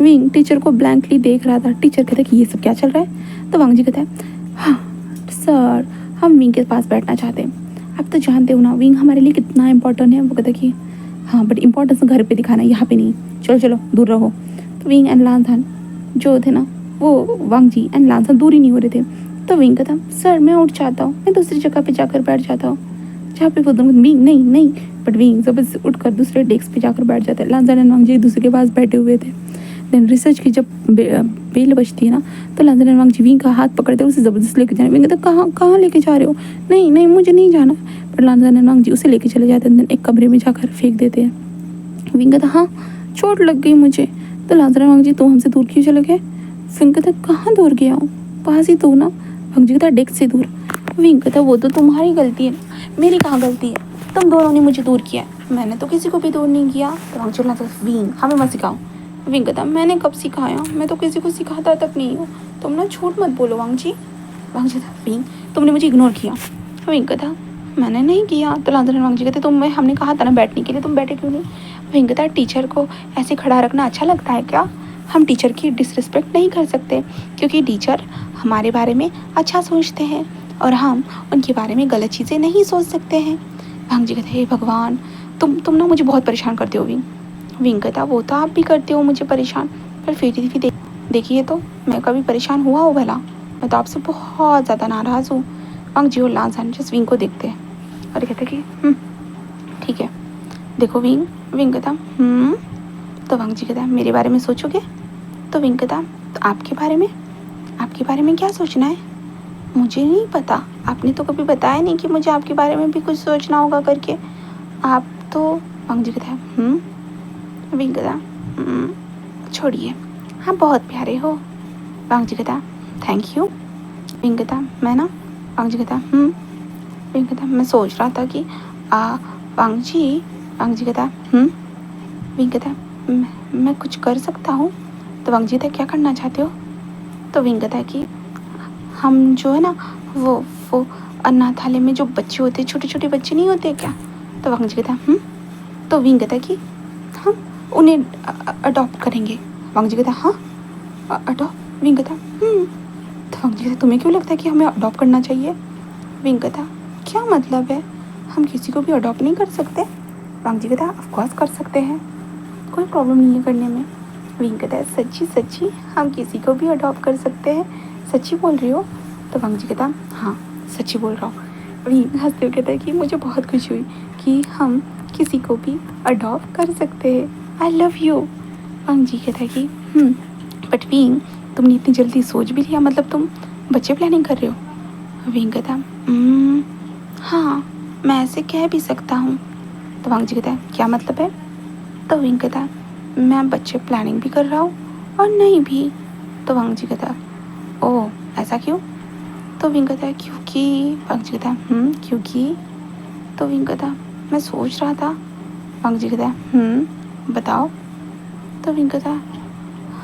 विंग टीचर को ब्लैंकली देख रहा था। टीचर कहता है कि ये सब क्या चल रहा है। तो वांगजी कहता है हाँ सर, हम विंग के पास बैठना चाहते हैं। आप तो जानते हो ना विंग हमारे लिए कितना इंपॉर्टेंट है। वो कहता है कि हाँ बट इम्पोर्टेंस घर पे दिखाना, यहाँ पे नहीं, चलो चलो दूर रहो। तो विंग एंड लांसन जो थे ना, वो वांगजी एंड लांसन दूर ही नहीं हो रहे थे। तो विंग कहता सर मैं उठ जाता हूँ, मैं दूसरी जगह पे जाकर बैठ जाता हूँ, जहाँ पे वो दोनों विंग नहीं नहीं, बट विंग जबरदस्ती उठकर दूसरे डेस्क पे जाकर बैठ जाते हैं। लांसन एंड वांगजी एक दूसरे के पास बैठे हुए थे। देन रिसर्च की जब बेल बजती है ना, तो लांसन एंड वांगजी विंग का हाथ पकड़ते हैं, उसे ज़बरदस्त लेके जाने। विंग कहता कहाँ कहाँ लेके जा रहे हो, नहीं नहीं मुझे नहीं जाना। पर लांसन एंड वांगजी उसे लेके चले जाते हैं। देन एक कमरे में जाकर फेंक देते हैं। विंग कहता हाँ चोट लग गई मुझे। तो लांसन एंड वांगजी तुम हमसे दूर क्यों चले गए। विंग कहता कहाँ दूर गया हूँ, पास ही तो ना। वांगजी कहता डेस्क से दूर। विंग कहता वो तो तुम्हारी गलती है, मेरी कहाँ गलती है, तुम दोनों ने मुझे दूर किया, मैंने तो किसी को भी दूर नहीं किया। तो वांगजी बोलता विंग हमें मत सिखाओ। विंग कहता मैंने कब सिखाया, मैं तो किसी को सिखाता तक नहीं हूँ, तुम ना झूठ मत बोलो वांगजी। वांगजी था विंग तुमने मुझे इग्नोर किया। विंग कहता मैंने नहीं किया। तो लांसन वांगजी कहते हमने कहा था ना बैठने के लिए, तुम बैठे क्यों नहीं। विंग कहता टीचर को ऐसे खड़ा रखना अच्छा लगता है क्या, हम टीचर की डिसरिस्पेक्ट नहीं कर सकते, क्योंकि टीचर हमारे बारे में अच्छा सोचते हैं और हम उनके बारे में गलत चीज़ें नहीं सोच सकते हैं। वांगजी कहते हे भगवान, तुम ना मुझे बहुत परेशान करते हो विंग। विंग कहता वो तो आप भी करते हो मुझे परेशान, पर फिर भी देखिए तो मैं कभी परेशान हुआ हो भला, मैं तो आपसे बहुत ज़्यादा नाराज़ हूँ। वांगजी और लांसन जस्ट विंग को देखते हैं और कहते कि ठीक है देखो विंग। विंग कहता तो वांगजी कहता मेरे बारे में सोचोगे। तो विंग कहता तो आपके बारे में क्या सोचना है, मुझे नहीं पता, आपने तो कभी बताया नहीं कि मुझे आपके बारे में भी कुछ सोचना होगा करके, आप तो। वांगजी कहता है विंग कहता छोड़िए, हाँ बहुत प्यारे हो। वांगजी कहता थैंक यू। विंग कहता मैं ना। वांगजी कहता विंग कहता मैं सोच रहा था कि वांगजी। वांगजी कहता विंग कहता मैं कुछ कर सकता हूँ। तो वांगजी कहता क्या करना चाहते हो। तो विंग कहता है कि हम जो है ना वो अनाथालय में जो बच्चे होते हैं, छोटे छोटे बच्चे नहीं होते क्या। तो वांगजी कहता तो विंग कहता कि हम उन्हें अडॉप्ट करेंगे। वांगजी कहता हाँ अडॉप्ट। विंग कहता तो वांगजी कहता तुम्हें क्यों लगता है कि हमें अडॉप्ट करना चाहिए। विंग कहता क्या मतलब है, हम किसी को भी अडॉप्ट नहीं कर सकते। वांगजी कहता ऑफकोर्स कर सकते हैं, कोई प्रॉब्लम नहीं है करने में। विंग कहता है सच्ची हम किसी को भी अडॉप्ट कर सकते हैं, सच्ची बोल रही हो। तो वांगजी कहता हाँ सच्ची बोल रहा हूँ। विंग हंसते हुए कहता है कि मुझे बहुत खुशी हुई कि हम किसी को भी अडॉप्ट कर सकते हैं, आई लव यू। वांगजी कहता है कि बट विंग तुमने इतनी जल्दी सोच भी लिया, मतलब तुम बच्चे प्लानिंग कर रहे हो। विंग कहता हाँ मैं ऐसे कह भी सकता हूँ। तो वांगजी कहता है क्या मतलब है। तो विंग कहता है मैं बच्चे प्लानिंग भी कर रहा हूँ और नहीं भी। तो वांगजी कहता है ओह ऐसा क्यों। तो विंग कहता है क्योंकि। वांगजी कहता है क्योंकि। तो विंग कहता मैं सोच रहा था। वांगजी कहता है बताओ। तो विंग कहता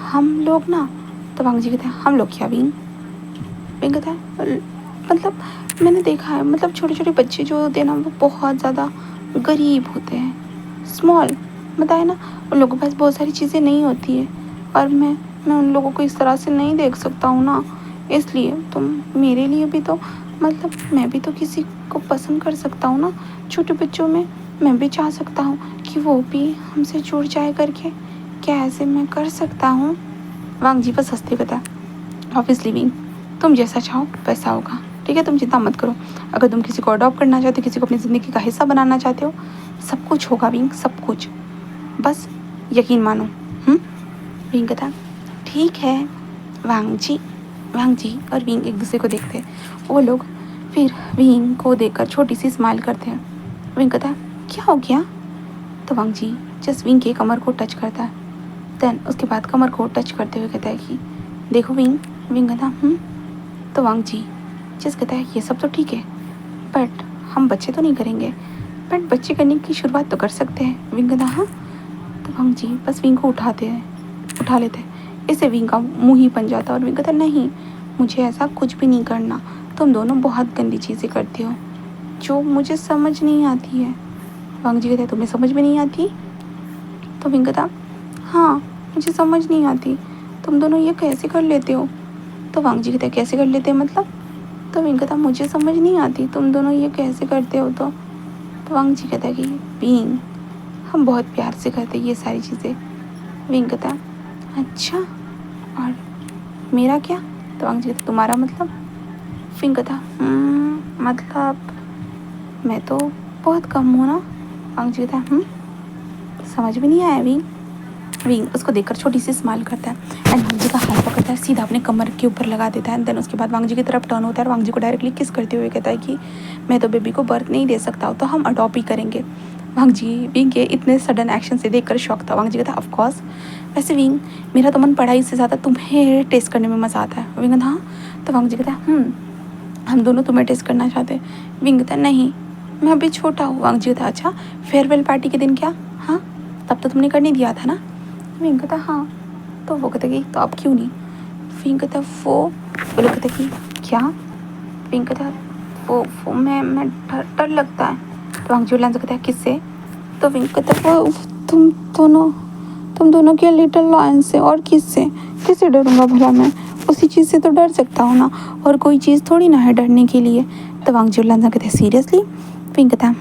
हम लोग ना। तो वांगजी कहता है हम लोग क्या विंग। विंग कहता है मतलब मैंने देखा है, मतलब छोटे छोटे बच्चे जो होते हैं ना वो बहुत ज़्यादा गरीब होते हैं, स्मॉल, बताए ना, उन लोगों के पास बहुत सारी चीज़ें नहीं होती है और मैं उन लोगों को इस तरह से नहीं देख सकता हूँ ना, इसलिए तुम मेरे लिए भी तो, मतलब मैं भी तो किसी को पसंद कर सकता हूँ ना, छोटे बच्चों में मैं भी चाह सकता हूँ कि वो भी हमसे जुड़ जाए करके, क्या ऐसे मैं कर सकता हूँ। वांगजी बस हंसते बता ऑब्वियसली विंग तुम जैसा चाहो वैसा होगा। ठीक है, तुम चिंता मत करो। अगर तुम किसी को अडॉप्ट करना चाहते हो, किसी को अपनी ज़िंदगी का हिस्सा बनाना चाहते हो, सब कुछ होगा विंग, सब कुछ, बस यकीन मानो। विंग कहता ठीक है वांग जी और विंग एक दूसरे को देखते हैं। वो लोग फिर विंग को देखकर छोटी सी स्माइल करते हैं। विंग कहता क्या हो गया? तो वांग जी जस्ट विंग के कमर को टच करता है। देन उसके बाद कमर को टच करते हुए कहता है कि देखो विंग। विंग कहता तो वांग जी जस्ट कहता है ये सब तो ठीक है, बट हम बच्चे तो नहीं करेंगे, बट बच्चे करने की शुरुआत तो कर सकते हैं। विंग कहता हाँ। तो वांग जी बस विंग को उठा लेते हैं। इससे विंग का मुंह ही बन जाता है और विंग कहता नहीं, मुझे ऐसा कुछ भी नहीं करना, तुम दोनों बहुत गंदी चीज़ें करते हो जो मुझे समझ नहीं आती है। वांग जी कहते हैं तुम्हें समझ में नहीं आती? तो विंग कहता हाँ मुझे समझ नहीं आती, तुम दोनों ये कैसे कर लेते हो? तो वांग जी कहते हैं कैसे कर लेते हैं मतलब? तो विंग कहता मुझे समझ नहीं आती, तुम दोनों ये कैसे करते हो? तो वांग जी कहता है कि विंग हम बहुत प्यार से करते ये सारी चीज़ें। विंग कहता अच्छा और मेरा क्या? तो वांग जी कहता तुम्हारा मतलब? विंग कहता मतलब मैं तो बहुत कम हूँ ना। वांग जी कहता समझ में नहीं आया विंग। विंग उसको देखकर छोटी सी स्माइल करता है एंड वांग जी का हाथ पकड़ता है, सीधा अपने कमर के ऊपर लगा देता है। देन उसके बाद वांग जी की तरफ टर्न होता है और वांग जी को डायरेक्टली किस करते हुए कहता है कि मैं तो बेबी को बर्थ नहीं दे सकता हूँ, तो हम अडॉप्ट ही करेंगे। वांग जी विंग के इतने सडन एक्शन से देखकर शॉक था। वांग जी कहता ऑफकोर्स, वैसे विंग मेरा तो मन पढ़ाई से ज़्यादा तुम्हें टेस्ट करने में मज़ा आता है। विंग कहता हाँ। तो वांग जी कहता हम दोनों तुम्हें टेस्ट करना चाहते हैं। विंग कहता नहीं मैं अभी छोटा हूँ। वांग जी कहता अच्छा फेयरवेल पार्टी के दिन क्या? हाँ तब तो तुमने करने दिया था ना। विंग कहता हाँ। तो वो कहता कि तो अब क्यों नहीं? विंग कहता वो लोग कहते कि क्या? विंग कहता वो मैं डर लगता है। तो वांग जी से कहता है किससे? तो विंग कहता वो तुम दोनों के लिटिल लॉयन से, और किससे डरूंगा भला मैं? उसी चीज़ से तो डर सकता हूँ ना, और कोई चीज़ थोड़ी ना है डरने के लिए। तो वांग जी कहते हैं सीरियसली? विंग कहता है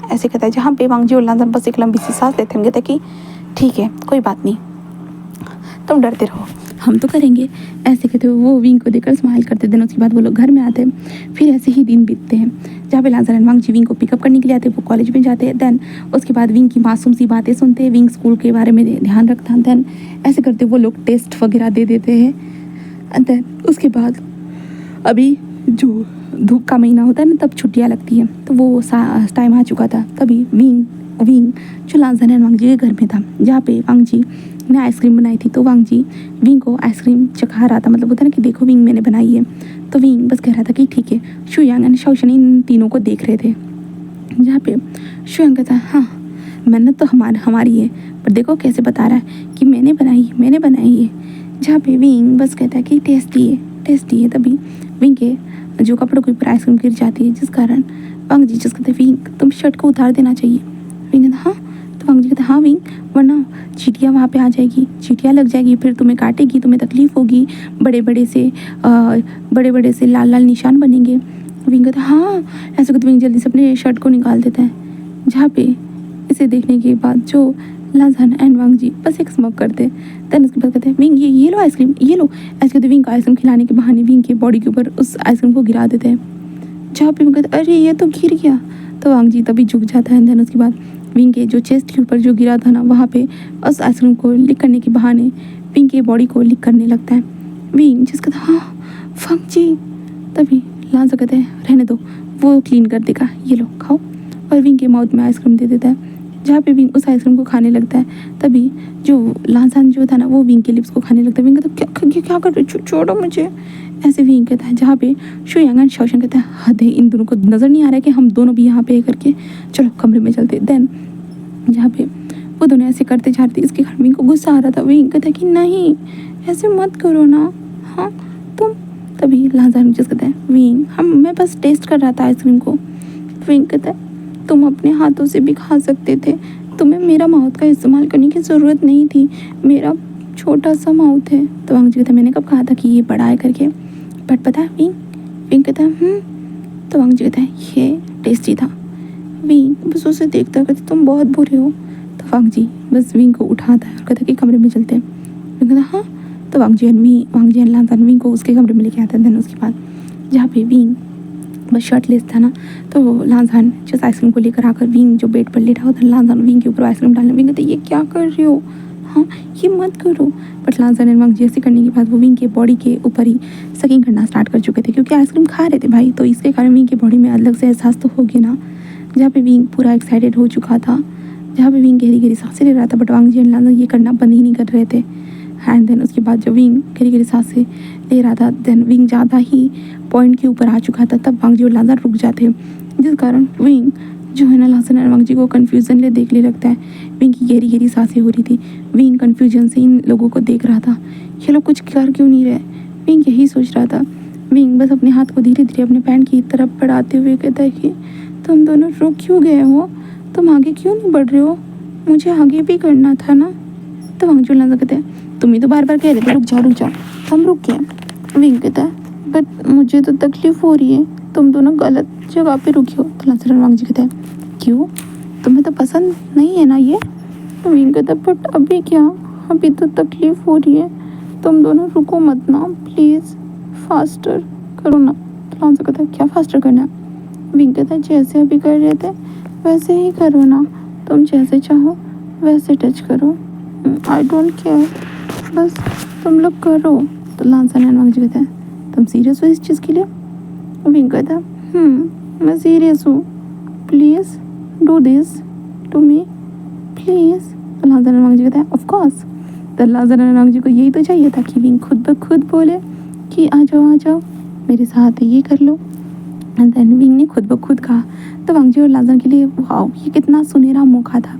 ऐसे कहता है जहाँ पे वांग जी बस एक लंबी सी सांस लेते हैं। कहता है कि ठीक है कोई बात नहीं, तुम डरते रहो, हम तो करेंगे। ऐसे कहते हुए वो विंग को देखकर स्माइल करते। दिन उसके बाद वो लोग घर में आते हैं। फिर ऐसे ही दिन बीतते हैं जहाँ पे लाजर एंड वांग जी विंग को पिकअप करने के लिए आते हैं। वो कॉलेज में जाते हैं। देन उसके बाद विंग की मासूम सी बातें सुनते हैं, विंग स्कूल के बारे में ध्यान रखता है। देन ऐसे करते वो लोग टेस्ट वगैरह दे देते हैं। देन उसके बाद अभी जो धूप का महीना होता है ना, तब छुट्टियाँ लगती हैं, तो वो टाइम आ चुका था। तभी विंग जो लाजर एंड वांग जी के घर में था, जहाँ पे वांग जी ने आइसक्रीम बनाई थी। तो वांग जी विंग को आइसक्रीम चखा रहा था, मतलब होता है ना कि देखो विंग मैंने बनाई है। तो विंग बस कह रहा था कि ठीक है। शुयांग एंड शाओशन इन तीनों को देख रहे थे, जहाँ पे शुयांग कहता है हाँ मेहनत तो हमारी है, पर देखो कैसे बता रहा है कि मैंने बनाई है। जहाँ पे विंग बस कहता है कि टेस्टी है। तभी विंग के जो कपड़ों के ऊपर आइसक्रीम गिर जाती है, जिस कारण वांग जी कहते हैं विंग तुम शर्ट को उतार देना चाहिए। विंग कहता हाँ। तो वांग जी कहते हाँ विंग, वरना चींटियाँ वहाँ पे आ जाएगी, चींटियाँ लग जाएगी, फिर तुम्हें काटेगी, तुम्हें तकलीफ होगी, बड़े बड़े से लाल निशान बनेंगे। विंग कहता हाँ। ऐसे करते विंग जल्दी से अपने शर्ट को निकाल देता है, जहाँ पे इसे देखने के बाद जो लाजन एंड वांग जी बस एक स्मोक करते। देन उसके बाद कहते हैं विंग ये लो आइसक्रीम, ये लो। ऐसे कहते विंग को आइसक्रीम खिलाने के बहाने विंग के बॉडी के ऊपर उस आइसक्रीम को गिरा देते हैं, जहाँ पे विंग कहते अरे ये तो गिर गया। तो वांग जी तभी झुक जाता है। देन उसके बाद विंग के जो चेस्ट के ऊपर जो गिरा था ना, वहाँ पे उस आइसक्रीम को लिक करने के बहाने विंग के बॉडी को लिक करने लगता है। विंग जिस कहता हाँ वांग जी। तभी लांजा कहते हैं रहने दो, वो क्लीन कर देगा, ये लो खाओ। और विंग के माउथ में आइसक्रीम दे देता है, जहाँ पे विंग उस आइसक्रीम को खाने लगता है। तभी जो लांसान जो था ना, वो विंग के लिप्स को खाने लगता है। विंग कहता क्या कर रहे हो, छोड़ो मुझे। ऐसे विंग कहता है, जहाँ पे शुयांग एंड शाओशन कहता है हद है, इन दोनों को नज़र नहीं आ रहा है कि हम दोनों भी यहाँ पे करके चलो कमरे में चलते। देन जहाँ पे वो दोनों ऐसे करते जा रहे थे, इसके घर विंग को गुस्सा आ रहा था। विंग कहता है कि नहीं ऐसे मत करो ना, हाँ तुम। तभी लांसान जिस कहता है विंग मैं बस टेस्ट कर रहा था आइसक्रीम को। विंग कहता है तुम अपने हाथों से भी खा सकते थे, तुम्हें मेरा माउथ का इस्तेमाल करने की ज़रूरत नहीं थी, मेरा छोटा सा माउथ है। तो वांग जी कहता मैंने कब कहा था कि ये बड़ा है करके, बट पता है विंग कहता है तो वांग जी कहता है ये टेस्टी था। विंग बस उसे देखता कहते तुम बहुत बुरे हो। तो वांग जी बस विंग को उठाता है और कहता कि कमरे में चलते हैं। विंग कहता हाँ। तो वांग जी लांसान विंग को उसके कमरे में लेके आता है। देन उसके बाद जहाँ पे विंग बस शर्टलेस था ना, तो लांजान जिस आइसक्रीम को लेकर आकर विंग जो बेड पर लेटा हुआ था, लांजान विंग के ऊपर आइसक्रीम डालने, विंग कहते ये क्या कर रहे हो, हाँ ये मत करो। बट लांजान एंड वांग जैसे करने के बाद वो विंग के बॉडी के ऊपर ही सकिंग करना स्टार्ट कर चुके थे, क्योंकि आइसक्रीम खा रहे थे भाई, तो इसके कारण विंग की बॉडी में अलग से एहसास तो हो गया ना। जहाँ पे विंग पूरा एक्साइटेड हो चुका था, जहाँ पे विंग गहरी गहरी सांसें ले रहा था, बट वांग जी एंड लांजान ये करना बंद ही नहीं कर रहे थे। एंड देन उसके बाद जब विंग गहरी गहरी सांसें ले रहा था, देन विंग ज़्यादा ही पॉइंट के ऊपर आ चुका था, तब वांग जी और लांजान रुक जाते, जिस कारण विंग जो है ना लांजान और वांग जी को कन्फ्यूजन ले देखने लगता है। विंग की गहरी गहरी सांसें हो रही थी, विंग कन्फ्यूजन से इन लोगों को देख रहा था, ये लोग कुछ कर क्यों नहीं रहे, विंग यही सोच रहा था। विंग बस अपने हाथ को धीरे धीरे अपने पैंट की तरफ बढ़ाते हुए कहता है कि तुम दोनों रुक क्यों गए हो, तुम आगे क्यों नहीं बढ़ रहे हो, मुझे आगे भी करना था ना। तो वांग जी और लांजान कहते हैं तुम ही तो बार बार कह रहे थे रुक जाओ, हम रुक गए। विंग कहता है बट मुझे तो तकलीफ हो रही है, तुम दोनों गलत जगह पे रुकी हो। तो लांजान और वांग जी कहते हैं क्यों, तुम्हें तो पसंद नहीं है ना ये। तो विंग कहता है बट अभी क्या, अभी तो तकलीफ हो रही है, तुम दोनों रुको मत ना प्लीज़, फास्टर करो ना। तो लांजान कहता है क्या फास्टर करना है। विंग कहता है जैसे अभी कर रहे थे वैसे ही करो ना, तुम जैसे चाहो वैसे टच करो, आई डोंट केयर, बस तुम लोग करो। तो लांजान एंड वांग जी कहते हैं तुम सीरियस हो इस चीज़ के लिए। विंग कहता है मैं सीरियस हूँ, please do this to me please. तो लांजान एंड वांग जी कहता है ऑफ कोर्स। तो लांजान एंड वांग जी को यही तो चाहिए था कि विंग खुद ब खुद बोले कि आ जाओ मेरे साथ ये कर लो। एंड देन विंग ने खुद ब खुद कहा, तो वांग जी और लांजान के लिए वाओ ये कितना सुनहरा मौका था,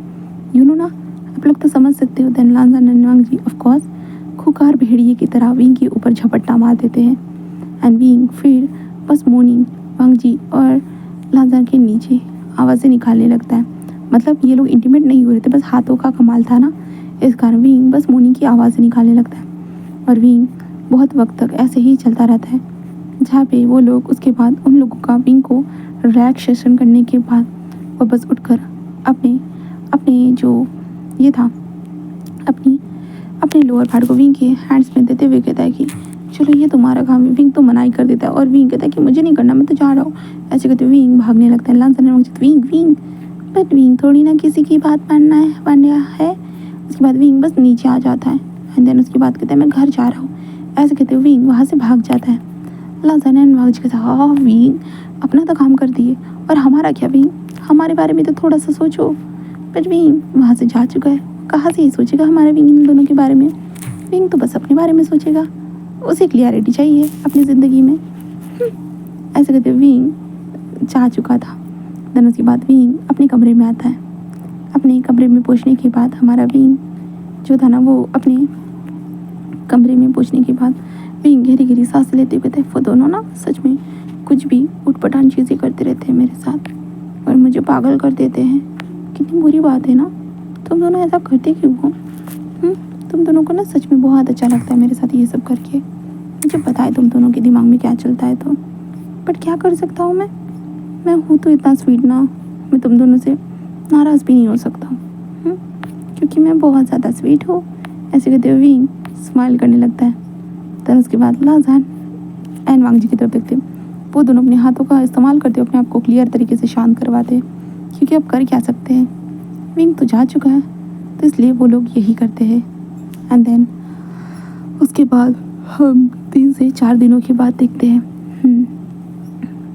यू नो ना, आप लोग तो समझ सकते हो। Then Lan Zhan and Wang Ji of course खुकार भेड़िए की तरह विंग के ऊपर झपट्टा मार देते हैं। एंड विंग फिर बस मोर्निंग वांग जी और लांजान के नीचे आवाज़ें निकालने लगता है। मतलब ये लोग इंटीमेट नहीं हो रहे थे, बस हाथों का कमाल था ना, इस कारण विंग बस मोर्निंग की आवाज़ें निकालने लगता है। और विंग बहुत वक्त तक ऐसे ही चलता रहता है, जहाँ पे वो लोग उसके बाद उन लोगों का विंग को रैक सेशन करने के बाद वो बस उठकर अपने अपने जो ये था अपने लोअर पार्ट को विंग के हैंड्स में देते हुए कहता है कि चलो ये तुम्हारा काम है। विंग तो मनाई कर देता है और विंग कहता है कि मुझे नहीं करना, मैं तो जा रहा हूँ। ऐसे कहते विंग भागने लगता है। Lan Zhan and Wang Ji Wei Ying but Wei Ying थोड़ी ना किसी की बात मानना है। उसके बाद विंग बस नीचे आ जाता है एंड देन उसके बाद कहता है मैं घर जा रहा हूँ। ऐसे कहते विंग वहाँ से भाग जाता है। लांजान एंड वांग जी कहता है हाँ विंग अपना तो काम कर दिए, और हमारा क्या विंग, हमारे बारे में तो थोड़ा सा सोचो। बट विंग वहाँ से जा चुका है, कहाँ से ही सोचेगा हमारे विंग इन दोनों के बारे में। विंग तो बस अपने बारे में सोचेगा, उसे क्लियरिटी चाहिए अपनी ज़िंदगी में। ऐसे कहते विंग जा चुका था। देन उसके बाद विंग अपने कमरे में आता है। अपने कमरे में पहुंचने के बाद हमारा विंग जो था ना, वो अपने कमरे में पहुंचने के बाद विंग गहरी गहरी सांस लेते हुए कहते वो दोनों ना सच में कुछ भी उटपटांग चीज़ें करते रहते हैं मेरे साथ और मुझे पागल कर देते हैं। कितनी बुरी बात है ना, तुम दोनों ऐसा करते क्यों हो। तुम दोनों को ना सच में बहुत अच्छा लगता है मेरे साथ ये सब करके। मुझे पता है तुम दोनों के दिमाग में क्या चलता है, तो बट क्या कर सकता हूँ मैं हूँ तो इतना स्वीट ना, मैं तुम दोनों से नाराज़ भी नहीं हो सकता हूँ, क्योंकि मैं बहुत ज़्यादा स्वीट हूँ। ऐसे कहते हुए विंग स्माइल करने लगता है। तो उसके बाद लांजान एंड वांग जी की तरफ देखते, वो दोनों अपने हाथों का इस्तेमाल करते अपने आप को क्लियर तरीके से शांत करवाते, क्योंकि अब कर क्या सकते हैं, विंग तो जा चुका है, तो इसलिए वो लोग यही करते हैं। एंड देन उसके बाद हम 3 से 4 दिनों के बाद देखते हैं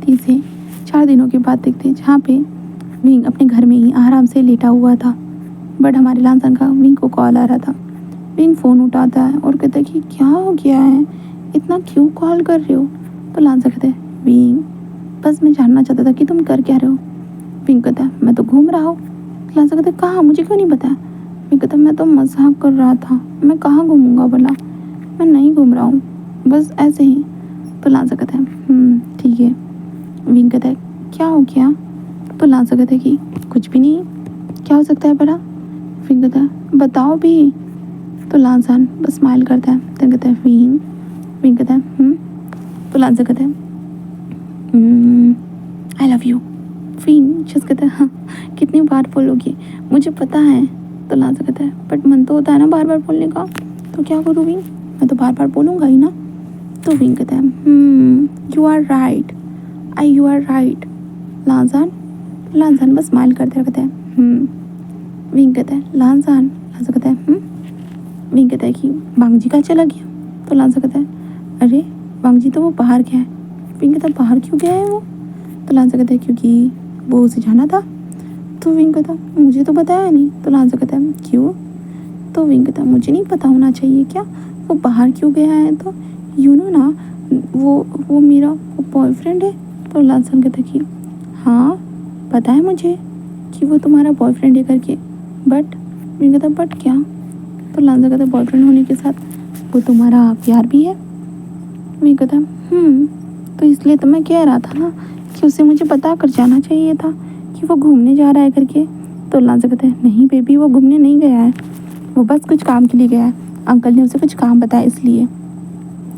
3 से 4 दिनों के बाद देखते हैं जहाँ पे विंग अपने घर में ही आराम से लेटा हुआ था। बट हमारे लांजान का विंग को कॉल आ रहा था। विंग फ़ोन उठाता है और कहता है कि क्या हो गया है, इतना क्यों कॉल कर रहे हो। तो लांजान कहता है विंग बस मैं जानना चाहता था कि तुम कर क्या रहे हो। विंग कहता है मैं तो घूम रहा हूँ। लांजान कहता है कहाँ, मुझे क्यों नहीं बताया। विंग कहता है मैं तो मजाक कर रहा था, मैं कहाँ घूमूंगा भला, मैं नहीं घूम रहा हूँ, बस ऐसे ही। तो लांजान कहता है ठीक है। विंग कहता है क्या हो गया। तो लांजान कहता है कि कुछ भी नहीं, क्या हो सकता है बड़ा। विंग कहता है बताओ भी। तो लांजान बस स्माइल करता है। तो कहता है विंग कहता है तो लांजान कहता है आई लव यू। विंग जस्ट कहता है हाँ कितनी बार बोलोगे, मुझे पता है। तो लांजान कहता है बट मन तो होता है ना बार बार बोलने का, तो क्या करूँ विंग, मैं तो बार बार बोलूँगा ही ना। तो विंग कहता है you are right, you are right Lan Zhan. Lan Zhan बस स्माइल करते रहता है। विंग कहता है लांजान। लांजा कहता है विंग कहता है कि वांगजी कहाँ चला गया? तो लांजा कहता है अरे वांगजी तो वो बाहर गया है। विंग कहता है बाहर क्यों गया है वो? तो लांजा कहता है क्योंकि वो उसे जाना था। तो विंग कहता है मुझे तो बताया नहीं। तो लांजा कहता है क्यों? तो विंग कहता है मुझे नहीं पता होना चाहिए क्या, वो बाहर क्यों गया है? तो यू नो ना वो मेरा बॉयफ्रेंड है। तो लांजा कहता है कि हाँ पता है मुझे कि वो तुम्हारा बॉयफ्रेंड है करके, बट विंग कहता है बट क्या? तो लांजा कहता है बॉयफ्रेंड होने के साथ वो तुम्हारा प्यार भी है। विंग कहता है तो इसलिए तो मैं कह रहा था ना कि उसे मुझे बता कर जाना चाहिए था कि वो घूमने जा रहा है करके। तो लांजा कहता है नहीं बेबी, वो घूमने नहीं गया है, वो बस कुछ काम के लिए गया है, अंकल ने उसे कुछ काम बताया इसलिए।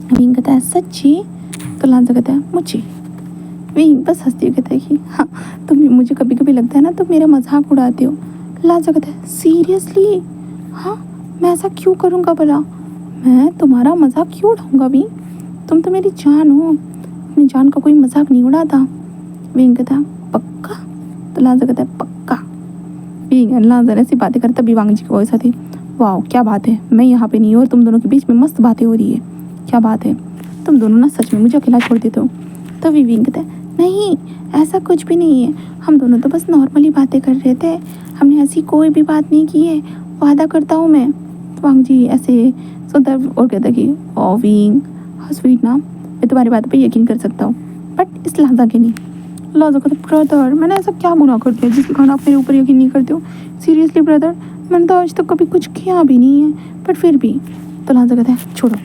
विंग कहता है सच्ची? तो लांजा कहता है मुझे। विंग बस हंसती हुई कहता है कि हाँ तुम मुझे कभी कभी लगता है ना तुम मेरा मजाक उड़ाते हो। लांजा कहता है सीरियसली? हाँ मैं ऐसा क्यों करूँगा भला, मैं तुम्हारा मजाक क्यों उड़ाऊँगा विंग, तुम तो मेरी जान हो, अपनी जान का कोई मजाक नहीं उड़ाता। विंग कहता है पक्का? तो लांजा कहता है पक्का। विंग एंड लांजा ऐसी बातें करते तभी वांग जी की वॉइस आती, वाह क्या बात है, मैं यहाँ पे नहीं हूँ और तुम दोनों के बीच में मस्त बातें हो रही है, क्या बात है, तुम दोनों ना सच में मुझे अकेला छोड़ देते हो। तो विंग कहता है नहीं ऐसा कुछ भी नहीं है, हम दोनों तो बस नॉर्मली बातें कर रहे थे, हमने ऐसी कोई भी बात नहीं की है, वादा करता हूँ मैं। तो वांग जी ऐसे सुनता और कहता कि ओ विंग हाउ स्वीट ना, मैं तुम्हारी बात पे यकीन कर सकता हूँ बट इस लांजा के नहीं। लांजा कहता ब्रदर मैंने ऐसा क्या गुनाह कर दिया जिसके कारण आप मेरे ऊपर यकीन नहीं करते हो? सीरियसली ब्रदर मैंने तो आज तक कभी कुछ किया भी नहीं है, बट फिर भी। तो लांजा कहता है छोड़ो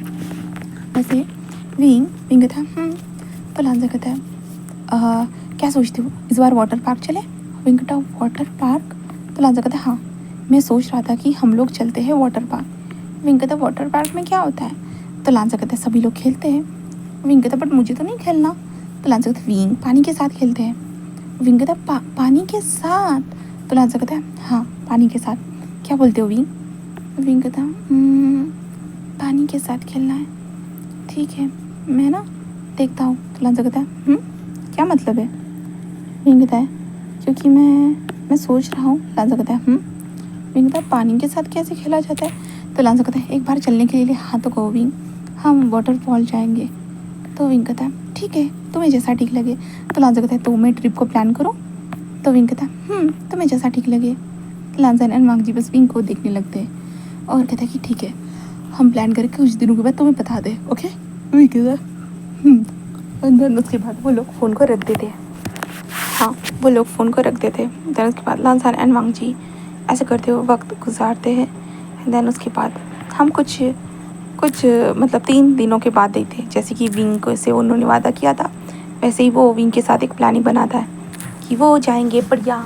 वैसे विंग कहता है तो लांजा कहता है क्या सोचती हो इस बार वाटर पार्क चले? विंग कहता वाटर पार्क? तो लांजा कहता है हाँ मैं सोच रहा था कि हम लोग चलते हैं वाटर पार्क। विंग कहता वाटर पार्क में क्या होता है? तो लांजा कहता है सभी लोग खेलते हैं। विंग कहता बट मुझे तो नहीं खेलना। तो लांजा कहता विंग पानी के साथ खेलते हैं। विंग कहता पानी के साथ? तो लांजा कहता है हाँ पानी के साथ, क्या बोलते हो विंग? विंग कहता पानी के साथ खेलना है, ठीक है मैं ना देखता हूँ। तो लांजा कहता है क्या मतलब है? विंग कहता है क्योंकि मैं सोच रहा हूँ। लांजा कहता है विंग कहता है पानी के साथ कैसे खेला जाता है? तो लांजा कहता है एक बार चलने के लिए हाँ तो कहो विंग, हम वाटरफॉल जाएंगे। तो विंग कहता है ठीक है तुम्हें जैसा ठीक लगे। तो लांजा कहता है तो मैं ट्रिप को प्लान करूँ? तो विंग कहता है तुम्हें जैसा ठीक लगे। लांजा एंड वांग जी बस विंग को देखने लगते हैं और कहता है कि ठीक है हम प्लान करके कुछ दिनों के बाद तुम्हें बता दे, ओके? विंग कहता है देन उसके बाद वो लोग फ़ोन को रख देते हैं। हाँ वो लोग फ़ोन को रख देते हैं। देन उसके बाद लांजा एंड वांग जी ऐसे करते हुए वक्त गुजारते हैं। देन उसके बाद हम कुछ मतलब 3 दिनों के बाद देखते हैं जैसे कि विंग को से उन्होंने वादा किया था वैसे ही वो विंग के साथ एक प्लानिंग बनाता है कि वो जाएंगे बढ़िया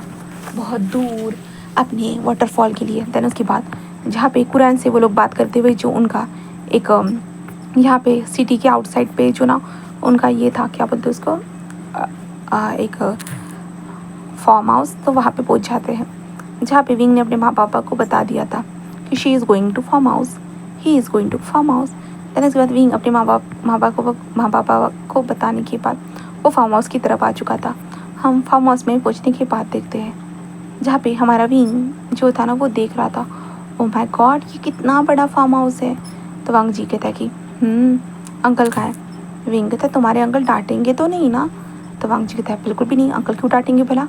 बहुत दूर अपने वाटरफॉल के लिए। देन उसके बाद जहाँ पे कुरान से वो लोग बात करते हुए जो उनका एक यहाँ पे सिटी के आउटसाइड पे जो ना उनका ये था क्या बोलते उसको एक फार्म हाउस, तो वहाँ पे पहुँच जाते हैं जहाँ पे विंग ने अपने माँ पापा को बता दिया था कि she is going to farm house, he is going to farm house. Then इसके बाद विंग अपने माँ पापा को बताने के बाद वो फार्म हाउस की तरफ आ चुका था। हम फार्म हाउस में पहुँचने के बाद देखते हैं जहाँ पे हमारा विंग जो था ना वो देख रहा था ओ माय गॉड ये कितना बड़ा फार्म हाउस है। तो वांग जी कहता है कि अंकल कहाँ है? विंग कहता है तुम्हारे अंकल डांटेंगे तो नहीं ना? तो वांग जी कहता है बिल्कुल भी नहीं, अंकल क्यों डांटेंगे भला?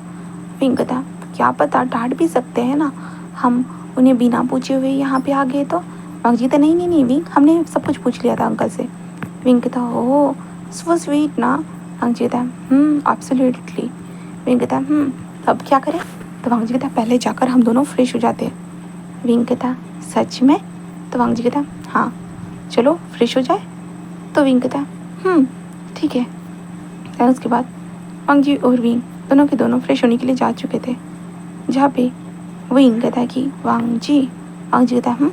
विंग कहता है क्या पता डांट भी सकते हैं ना, हम उन्हें बिना पूछे हुए यहाँ पे आ गए तो। वांग जी कहता नहीं विंग हमने सब कुछ पूछ लिया था अंकल से। विंग कहता ओह सो स्वीट ना। वांग जी कहता है एब्सोल्युटली। विंग कहता है अब क्या करें? तो वांग जी कहता है पहले जाकर हम दोनों फ्रेश हो जाते हैं। विंग कहता है सच में? तो वांग जी कहता है हाँ चलो फ्रेश हो जाए। तो विंग कहता है ठीक है। फिर उसके बाद वांग जी और विंग दोनों के दोनों फ्रेश होने के लिए जा चुके थे जहाँ पे विंग कहता है कि वांग जी कहता है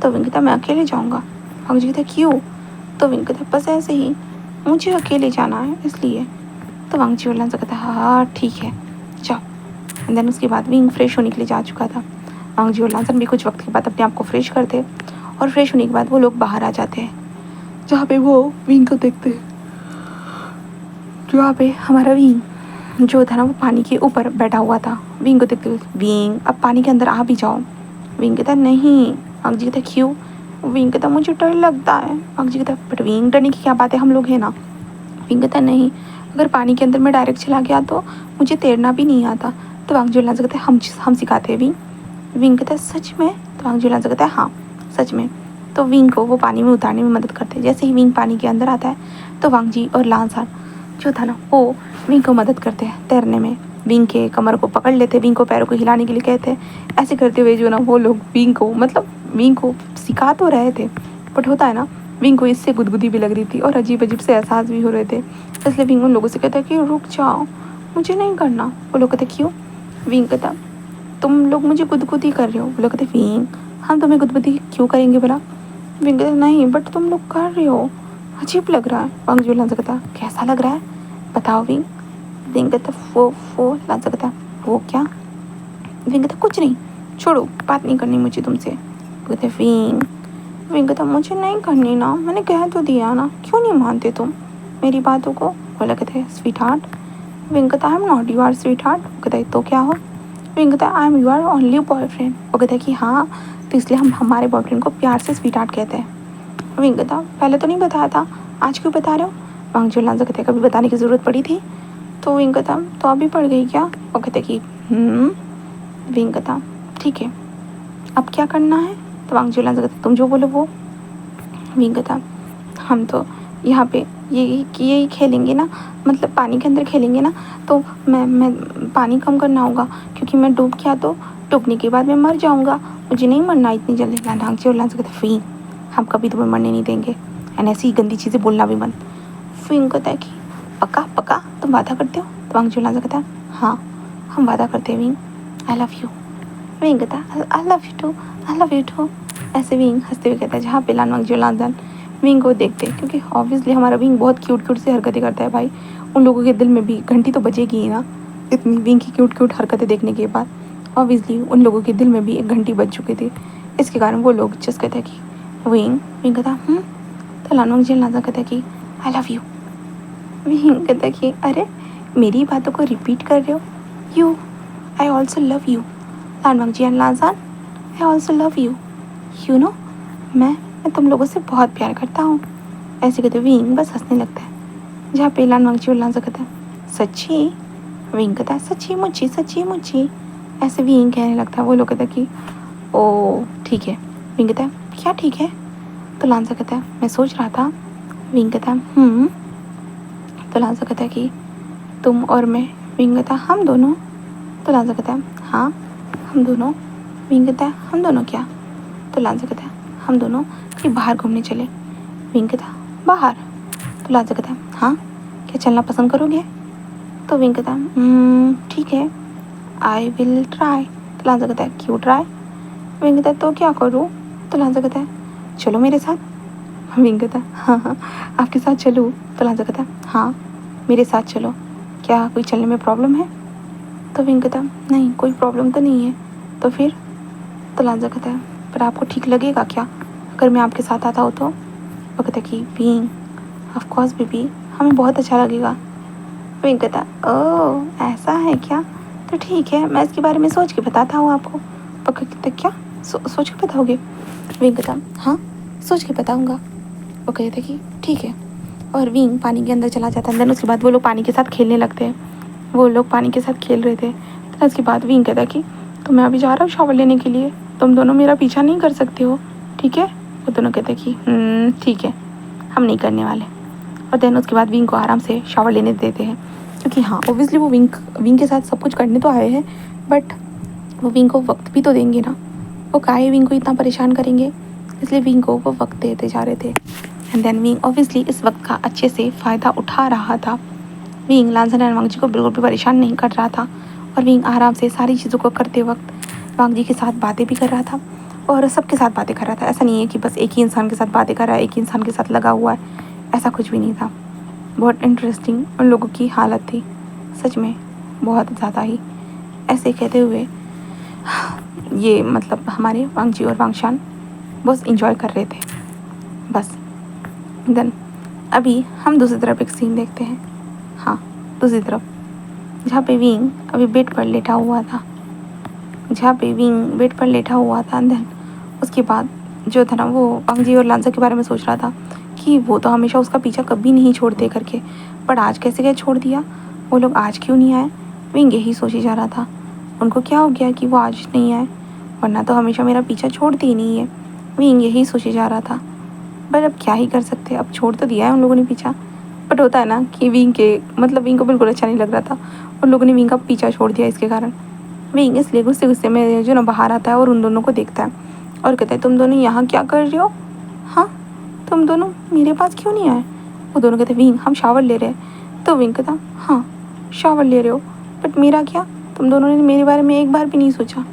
तो विंग कहता है मैं अकेले जाऊँगा। वांग जी कहता है क्यों? तो विंग कहता है बस ऐसे ही मुझे अकेले जाना है इसलिए। तो वांग जी और लांजा कहता है हाँ ठीक है जाओ। एंड देन उसके बाद विंग फ्रेश होने के लिए जा चुका था। वांग जी और लांजा भी कुछ वक्त के बाद अपने आप को फ्रेश करते और फ्रेश होने के बाद वो लोग बाहर आ जाते हैं। जहाँ पे वो विंग को देखते हैं। जहाँ पे हमारा विंग जो था ना वो पानी के ऊपर बैठा हुआ था। विंग को देखते हुए, विंग अब पानी के अंदर आ भी जाओ। विंग कहता नहीं। वांग जी कहता क्यों? विंग कहता मुझे डर लगता है। वांग जी कहता बट विंग डरने की क्या बात है, हम लोग हैं ना। विंग कहता नहीं, अगर पानी के अंदर मैं डायरेक्ट चला गया तो मुझे तैरना भी नहीं आता। तो वांग जी कहते हम सिखाते हैं विंग। विंग कहता है सच में? तो वांग जी कहता है हाँ सच में। तो विंग को वो पानी में उतारने में मदद करते हैं। जैसे ही विंग पानी के अंदर आता है तो वांग जी और लांसान जो था ना वो विंग को मदद करते हैं तैरने में। विंग के कमर को पकड़ लेते, विंग को पैरों को हिलाने के लिए कहते हैं। ऐसे करते हुए जो ना वो लोग विंग को सिखा तो रहे थे, बट होता है ना विंग को इससे गुदगुदी भी लग रही थी और अजीब अजीब से एहसास भी हो रहे थे। इसलिए विंग उन लोगों से कहता है कि रुक जाओ, मुझे नहीं करना। वो लोग कहते क्यों? विंग कहता तुम लोग मुझे गुदगुदी कर रहे हो। वो लोग कहते विंग हम तुम्हें गुदगुदी क्यों करेंगे भला? विंग कहता नहीं बट तुम लोग कर रहे हो, अजीब लग रहा है। वांग जुलान से कहता कैसा लग रहा है बताओ विंग। विंग कहता वो लान से कहता वो क्या? विंग कहता कुछ नहीं, छोड़ो बात नहीं करनी मुझे तुमसे। कहते विंग। विंग कहता मुझे नहीं करनी ना, मैंने कह तो दिया ना, क्यों नहीं मानते तुम मेरी बातों को? बोला कहते स्वीट हार्ट। विंग कहता I am not your sweetheart. कहता है तो क्या हो? विंग कहता I am your only boyfriend. वो कहता है कि हाँ तो इसलिए हम हमारे बॉयफ्रेंड को प्यार से स्वीट हार्ट कहते हैं। विंग कहता पहले तो नहीं बताया था, आज क्यों बता रहे हो? वांग जुलान से कहते कभी बताने की ज़रूरत पड़ी थी? तो विंग कहता तो अभी पड़ गई क्या? वो कहते कि विंग कहता ठीक है अब क्या करना है? तो वांग जुलान से कहते तुम जो बोलो वो। विंग कहता हम तो यहाँ पे यही खेलेंगे ना, मतलब पानी के अंदर खेलेंगे ना, तो मैं पानी कम करना होगा क्योंकि मैं डूब गया तो डूबने के बाद मैं मर जाऊँगा, मुझे नहीं मरना इतनी जल्दी। ढंग से उल्लान से कहते फिंग हम कभी तुम्हें मरने नहीं देंगे एंड ऐसी ही गंदी चीज़ें बोलना भी बंद। फिंग कहता है कि पक्का पक्का तुम वादा करते हो? तो वांग जुलान से कहता है हाँ हम वादा करते हैं Wing, I love you. Wing कहता I love you too, I love you too. ऐसे विंग हंसते हुए कहता है। जहाँ पे वांग जुलान विंग को देखते हैं क्योंकि ऑब्वियसली हमारा विंग बहुत क्यूट से हरकतें करता है भाई, उन लोगों के दिल में भी घंटी तो बजेगी ही ना इतनी विंग की क्यूट हरकतें देखने के बाद। ऑब्वियसली उन लोगों के दिल में भी एक घंटी बज चुकी थी, इसके कारण वो लोग जस्ट कहते हैं कि विंग। विंग कहता तो वांग जुलान कहता है कि आई लव यू। विंग कहता है कि अरे मेरी बातों को रिपीट कर रहे हो। You I also love you. Wang Julan I also love you, you know मैं तुम लोगों से बहुत प्यार करता हूँ। ऐसे कहते विंग बस हंसने लगता है। जहाँ पे वांग जुलान कहता है सच्ची? विंग कहता है सच्ची मुझी। ऐसे विंग कहने लगता है। वो लोग कहता है कि ओ ठीक है। विंग कहता है क्या ठीक है? तो लांसा कहता है मैं सोच रहा था। विंग कहता है तो लांसा कहता है कि तुम और मैं। विंग कहता है हम दोनों। तो लांसा कहता है हाँ हम दोनों। विंग कहता है हम दोनों क्या? तो लांसा कहता है हम दोनों कहीं बाहर घूमने चले। विंग कहता बाहर? तो लांसा कहता है हाँ क्या चलना पसंद करोगे? तो विंग कहता ठीक है आई विल ट्राई। तो लांसा कहता है क्यों ट्राई? विंग कहता है तो क्या करूँ? तो लांसा कहता है चलो मेरे साथ। विंग कहता है हाँ आपके साथ चलूँ? तो लांसा कहता है हाँ मेरे साथ चलो, क्या कोई चलने में प्रॉब्लम है? तो विंग कहता नहीं कोई प्रॉब्लम तो नहीं है। तो फिर? तो लांसा कहता है पर आपको ठीक लगेगा क्या अगर मैं आपके साथ आता हूँ? तो वो कहता कि विंग ऑफ कोर्स बेबी हमें बहुत अच्छा लगेगा। विंग कहता ओह ऐसा है क्या, तो ठीक है मैं इसके बारे में सोच के बताता हूँ आपको। पक्का कहता क्या सोच के बताओगे? विंग कहता हाँ सोच के बताऊँगा। वो कहते कि ठीक है। और विंग पानी के अंदर चला जाता है। देन उसके बाद वो लोग पानी के साथ खेलने लगते हैं। वो लोग पानी के साथ खेल रहे थे। तो उसके बाद विंग कहता कि तो मैं अभी जा रहा हूँ शावर लेने के लिए, तुम दोनों मेरा पीछा नहीं कर सकते हो ठीक है? वो दोनों कहते कि ठीक है हम नहीं करने वाले। और देन उसके बाद विंग को आराम से शावर लेने देते हैं क्योंकि हाँ ओब्वियसली वो विंग के साथ सब कुछ करने तो आए हैं, बट वो विंग को वक्त भी तो देंगे ना, वो काहे विंग को इतना परेशान करेंगे, इसलिए विंग को वो वक्त देते जा रहे थे। एंड देन विंग ऑब्वियसली इस वक्त का अच्छे से फ़ायदा उठा रहा था। विंग लांसन एंड वांग जी को बिल्कुल भी परेशान नहीं कर रहा था और विंग आराम से सारी चीज़ों को करते वक्त वांग जी के साथ बातें भी कर रहा था और सबके साथ बातें कर रहा था। ऐसा नहीं है कि बस एक ही इंसान के साथ बातें कर रहा है, एक ही इंसान के साथ लगा हुआ है, ऐसा कुछ भी नहीं था। बहुत इंटरेस्टिंग उन लोगों की हालत थी, सच में बहुत ज़्यादा ही। ऐसे कहते हुए ये मतलब हमारे वांग जी और वांगशान बस इंजॉय कर रहे थे बस। देन अभी हम दूसरी तरफ एक सीन देखते हैं। हाँ, दूसरी तरफ जहाँ पे विंग अभी बेड पर लेटा हुआ था, देन उसके बाद जो था ना वो अंगजी और लांजा के बारे में सोच रहा था कि वो तो हमेशा उसका पीछा कभी नहीं छोड़ते करके, पर आज कैसे क्या छोड़ दिया, वो लोग आज क्यों नहीं आए। विंग यही सोचे जा रहा था, उनको क्या हो गया कि वो आज नहीं आए, वरना तो हमेशा मेरा पीछा छोड़ती ही नहीं है। विंग यही सोचे जा रहा था, पर अब क्या ही कर सकते, अब छोड़ तो दिया है उन लोगों ने पीछा। बट होता है ना कि विंग को बिल्कुल अच्छा नहीं लग रहा था, उन लोगों ने विंग का पीछा छोड़ दिया इसके कारण। विंग इसलिए गुस्से गुस्से में जो ना बाहर आता है और उन दोनों को देखता है और कहता है तुम दोनों यहाँ क्या कर रहे हो, हाँ तुम दोनों मेरे पास क्यों नहीं आए। वो दोनों कहते विंग हम शावर ले रहे हैं। तो विंग कहता हाँ शावर ले रहे हो, बट मेरा क्या, तुम दोनों ने मेरे बारे में एक बार भी नहीं सोचा।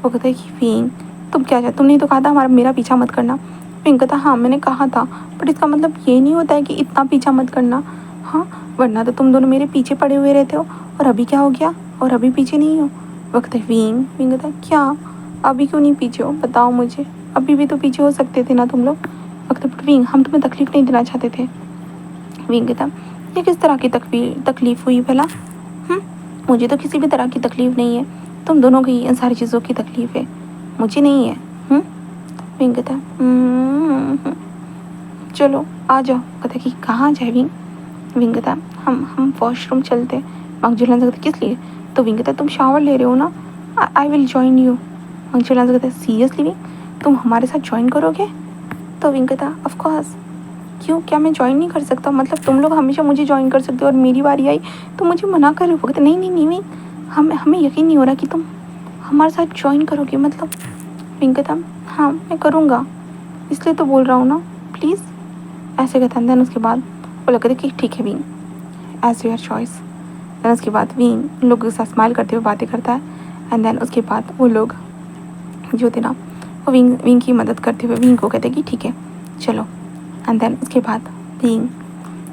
वो कहता है कि विंग तुम क्या चाहते, तुमने तो कहा था हमारा मेरा पीछा मत करना। विंग कहता हाँ मैंने कहा था, बट इसका मतलब ये नहीं होता है कि इतना पीछा मत करना, हाँ वरना तो तुम दोनों मेरे पीछे पड़े हुए रहते हो, और अभी क्या हो गया, और अभी पीछे नहीं हो। वक्त है विंग कहता है क्या, अभी क्यों नहीं पीछे हो, बताओ मुझे, अभी भी तो पीछे हो सकते थे ना तुम लोग। वक्त है विंग हम तुम्हें तकलीफ नहीं देना चाहते थे। विंग कहता ये किस तरह की तकलीफ हुई भला, मुझे तो किसी भी तरह की तकलीफ नहीं है, तुम दोनों की इन सारी चीज़ों की तकलीफ है, मुझे नहीं है। विंग कहता चलो आ जाओ। कहता कि कहाँ जाए विंग। विंग कहता हम वॉशरूम चलते। मंगजूलान से कहता किस लिए। तो विंग कहता तुम शावर ले रहे हो ना, आई विल ज्वाइन यू। मंगजूलान से कहता सीरियसली विंग तुम हमारे साथ ज्वाइन करोगे। तो विंग कहता ऑफ कोर्स, क्यों क्या मैं ज्वाइन नहीं कर सकता, मतलब तुम लोग हमेशा मुझे ज्वाइन कर सकते हो और मेरी बारी आई तो मुझे मना कर रहे हो। कहते नहीं नहीं नहीं विंग हमें यकीन नहीं हो रहा कि तुम हमारे साथ ज्वाइन करोगे, मतलब। विंग कहता हाँ मैं करूँगा, इसलिए तो बोल रहा हूँ ना, प्लीज़ ऐसे कहता है। देन उसके बाद वो लगता है कि ठीक है Wing as your choice. Then उसके बाद विंग उन लोगों के साथ स्माइल करते हुए बातें करता है। एंड देन उसके बाद वो लोग जो थे ना वो विंग की मदद करते हुए विंग को कहते हैं कि ठीक है चलो। एंड देन उसके बाद विंग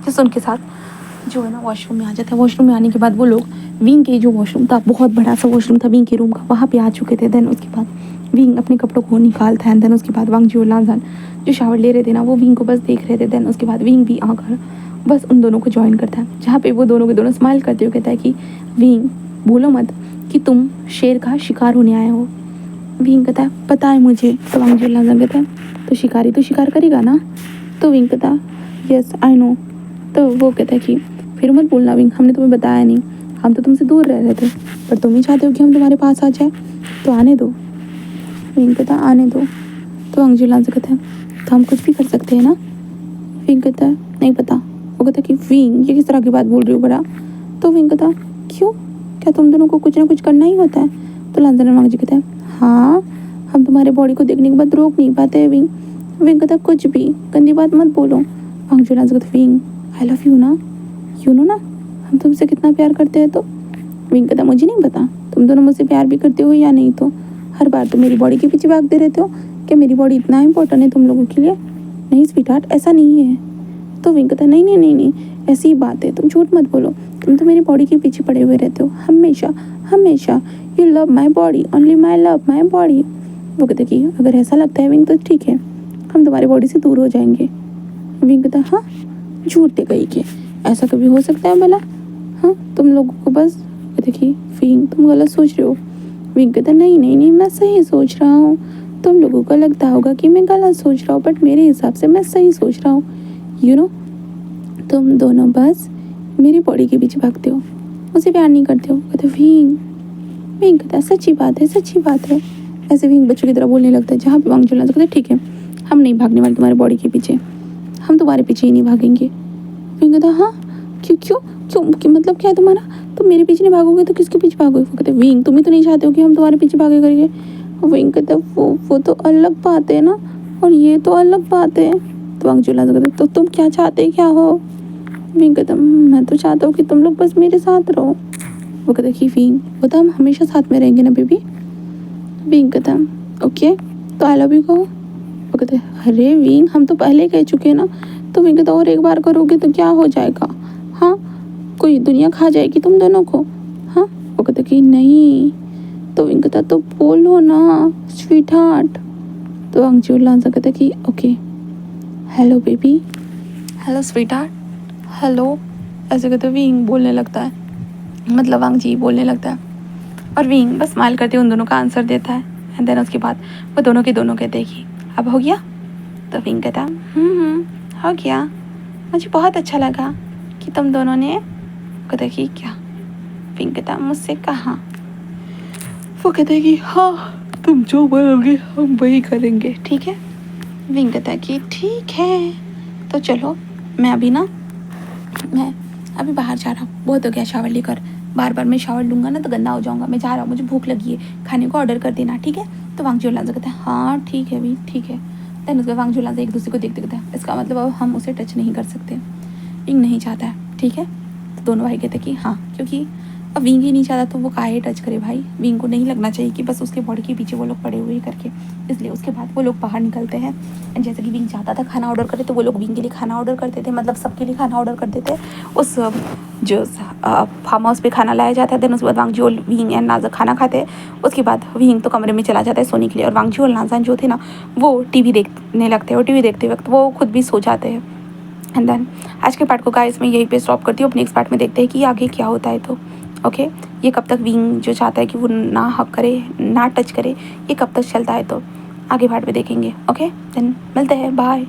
जैसे उनके साथ जो है ना वॉशरूम में आ जाता है। वॉशरूम में आने के बाद वो लोग विंग के जो वॉशरूम था, बहुत बड़ा सा वॉशरूम था विंग के रूम का, वहाँ पे आ चुके थे। देन उसके बाद विंग अपने कपड़ों को निकालता है। देन उसके बाद वांग जी और लांजान जो शावर ले रहे थे ना वो विंग को बस देख रहे थे। देन उसके बाद विंग भी आकर बस उन दोनों को ज्वाइन करता है, जहाँ पे वो दोनों के दोनों स्माइल करते हुए कहता है कि विंग भूलो मत कि तुम शेर का शिकार होने आए हो। विंग कहता है पता है मुझे। तो वांग जी और लांजान कहता है तो शिकारी तो शिकार करेगा ना। तो विंग कहता यस आई नो। तो वो कहता है कि फिर मत बोलना विंग हमने तुम्हें बताया नहीं, हम तो तुमसे दूर रह रहे थे, पर तुम ही चाहते हो कि हम तुम्हारे पास आ जाए, तो आने दो। विंग कहता आने दो। तो अंगजीलान से कहता है तो हम कुछ भी कर सकते हैं ना। विंग कहता है नहीं पता। वो कहता है कि विंग ये किस तरह की बात बोल रही हो बड़ा। तो विंग कहता क्यों, क्या तुम दोनों को कुछ ना कुछ करना ही होता है। तो लांजान और वांग जी कहते हैं हाँ हम तुम्हारे बॉडी को देखने के बाद रोक नहीं पाते विंग। विंग कहता कुछ भी गंदी बात मत बोलो। अंगजीलान से कहता विंग आई लव यू ना, यू नो ना हम तुमसे कितना प्यार करते हैं। तो विंग कहता मुझे नहीं पता तुम दोनों मुझसे प्यार भी करते हो या नहीं, तो हर बार तो मेरी बॉडी के पीछे भागते रहते हो, क्या मेरी बॉडी इतना इंपॉर्टेंट है तुम लोगों के लिए। नहीं स्वीटहार्ट ऐसा नहीं है। तो विंग कहता नहीं नहीं नहीं नहीं ऐसी ही बात है, तुम झूठ मत बोलो, तुम तो मेरी बॉडी के पीछे पड़े हुए रहते हो हमेशा हमेशा। You love my body only my love my body. वो कहते कि अगर ऐसा लगता है विंग तो ठीक है हम तुम्हारी बॉडी से दूर हो जाएंगे। विंग कहता हाँ झूठे कहीं के, ऐसा कभी हो सकता है भला, हाँ तुम लोगों को बस। कहते कि विंग तुम गलत सोच रहे हो। विंग कहता नहीं नहीं नहीं मैं सही सोच रहा हूँ, तुम लोगों को लगता होगा कि मैं गलत सोच रहा हूँ, बट मेरे हिसाब से मैं सही सोच रहा हूँ। यू नो तुम दोनों बस मेरी बॉडी के पीछे भागते हो, मुझे प्यार नहीं करते हो। कहते विंग विंग कहता सच्ची बात है सच्ची बात है। ऐसे विंग बच्चों की तरह बोलने लगता है, जहाँ पे वांग जुलान से कहते ठीक है हम नहीं भागने वाले तुम्हारी बॉडी के पीछे, हम तुम्हारे पीछे ही नहीं भागेंगे। विंग कहता हाँ क्यों क्यों क्यों मतलब क्या है तुम्हारा, तुम मेरे पीछे नहीं भागोगे तो किसके पीछे भागोगे। वो कहते विंग तुम ही तो नहीं चाहते हो कि हम तुम्हारे पीछे भागे करिए। विंग कहते वो तो अलग बात है ना, और ये तो अलग बात है। तो वांग जुलान से कहते तो तुम क्या चाहते क्या हो। विंग कहता मैं तो चाहता हूँ कि तुम लोग बस मेरे साथ रहो। वो कहता कि विंग वो तो हम हमेशा साथ में रहेंगे ना बेबी। विंग कहता ओके तो आई लव यू कहो। वो कहते अरे विंग हम तो पहले कह चुके हैं ना। तो विंग कहता और एक बार करोगे तो क्या हो जाएगा, हाँ कोई दुनिया खा जाएगी तुम दोनों को, हाँ। वो कहते कि नहीं। तो विंग कहता तो बोलो ना स्वीट हार्ट। तो अंगजी और लांजा कहता कि okay hello baby hello sweetheart, hello, ऐसे कहते विंग बोलने लगता है, मतलब वांग जी बोलने लगता है, और विंग बस स्माइल करते उन दोनों का आंसर देता है। एंड देन उसके बाद वो दोनों के दोनों कहते हैं कि अब हो गया। तो विंग कहता है हो गया, मुझे बहुत अच्छा लगा कि तुम दोनों ने। कहता है कि क्या? विंग कहता है मुझसे कहा। वो कहते हैं कि हाँ, तुम जो बोलोगे हम वही करेंगे, ठीक है। विंग कहता है कि ठीक है, तो चलो मैं अभी बाहर जा रहा हूँ, बहुत हो गया शावर लेकर, बार बार मैं शावर लूँगा ना तो गंदा हो जाऊँगा, मैं जा रहा हूँ, मुझे भूख लगी है, खाने को ऑर्डर कर देना, ठीक है। तो वांग जुलान से कहता है हाँ ठीक है भी, ठीक है। देन उसके वांग जुलान से एक दूसरे को देखते कहते हैं इसका मतलब अब हम उसे टच नहीं कर सकते। विंग नहीं चाहता है, ठीक है। तो दोनों भाई कहते हैं कि हाँ, क्योंकि अब विंग ही नहीं चाहता तो वो काहे टच करे भाई। विंग को नहीं लगना चाहिए कि बस उसके बॉडी के पीछे वो लोग पड़े हुए करके, इसलिए उसके बाद वो लोग बाहर निकलते हैं। एंड जैसे कि विंग चाहता था खाना ऑर्डर करे तो वो लोग विंग के लिए खाना ऑर्डर करते थे, मतलब सबके लिए खाना ऑर्डर करते थे। उस जो फार्म हाउस पे खाना लाया जाता है। देन उसके बाद वांग जियोल, विंग एंड नाजा खाना खाते हैं। उसके बाद विंग तो कमरे में चला जाता है सोने के लिए, और वांग जियोल नाजा जो थे ना वो टीवी देखने लगते हैं, और टीवी देखते वक्त वो खुद भी सो जाते हैं। एंड देन आज के पार्ट को गाइस मैं यहीं पे स्टॉप करती हूँ। अपने नेक्स्ट पार्ट में देखते हैं कि आगे क्या होता है। तो ओके, ये कब तक विंग जो चाहता है कि वो ना हक करे, ना टच करे, ये कब तक चलता है, तो आगे पार्ट में देखेंगे। ओके, देन मिलते हैं, बाय।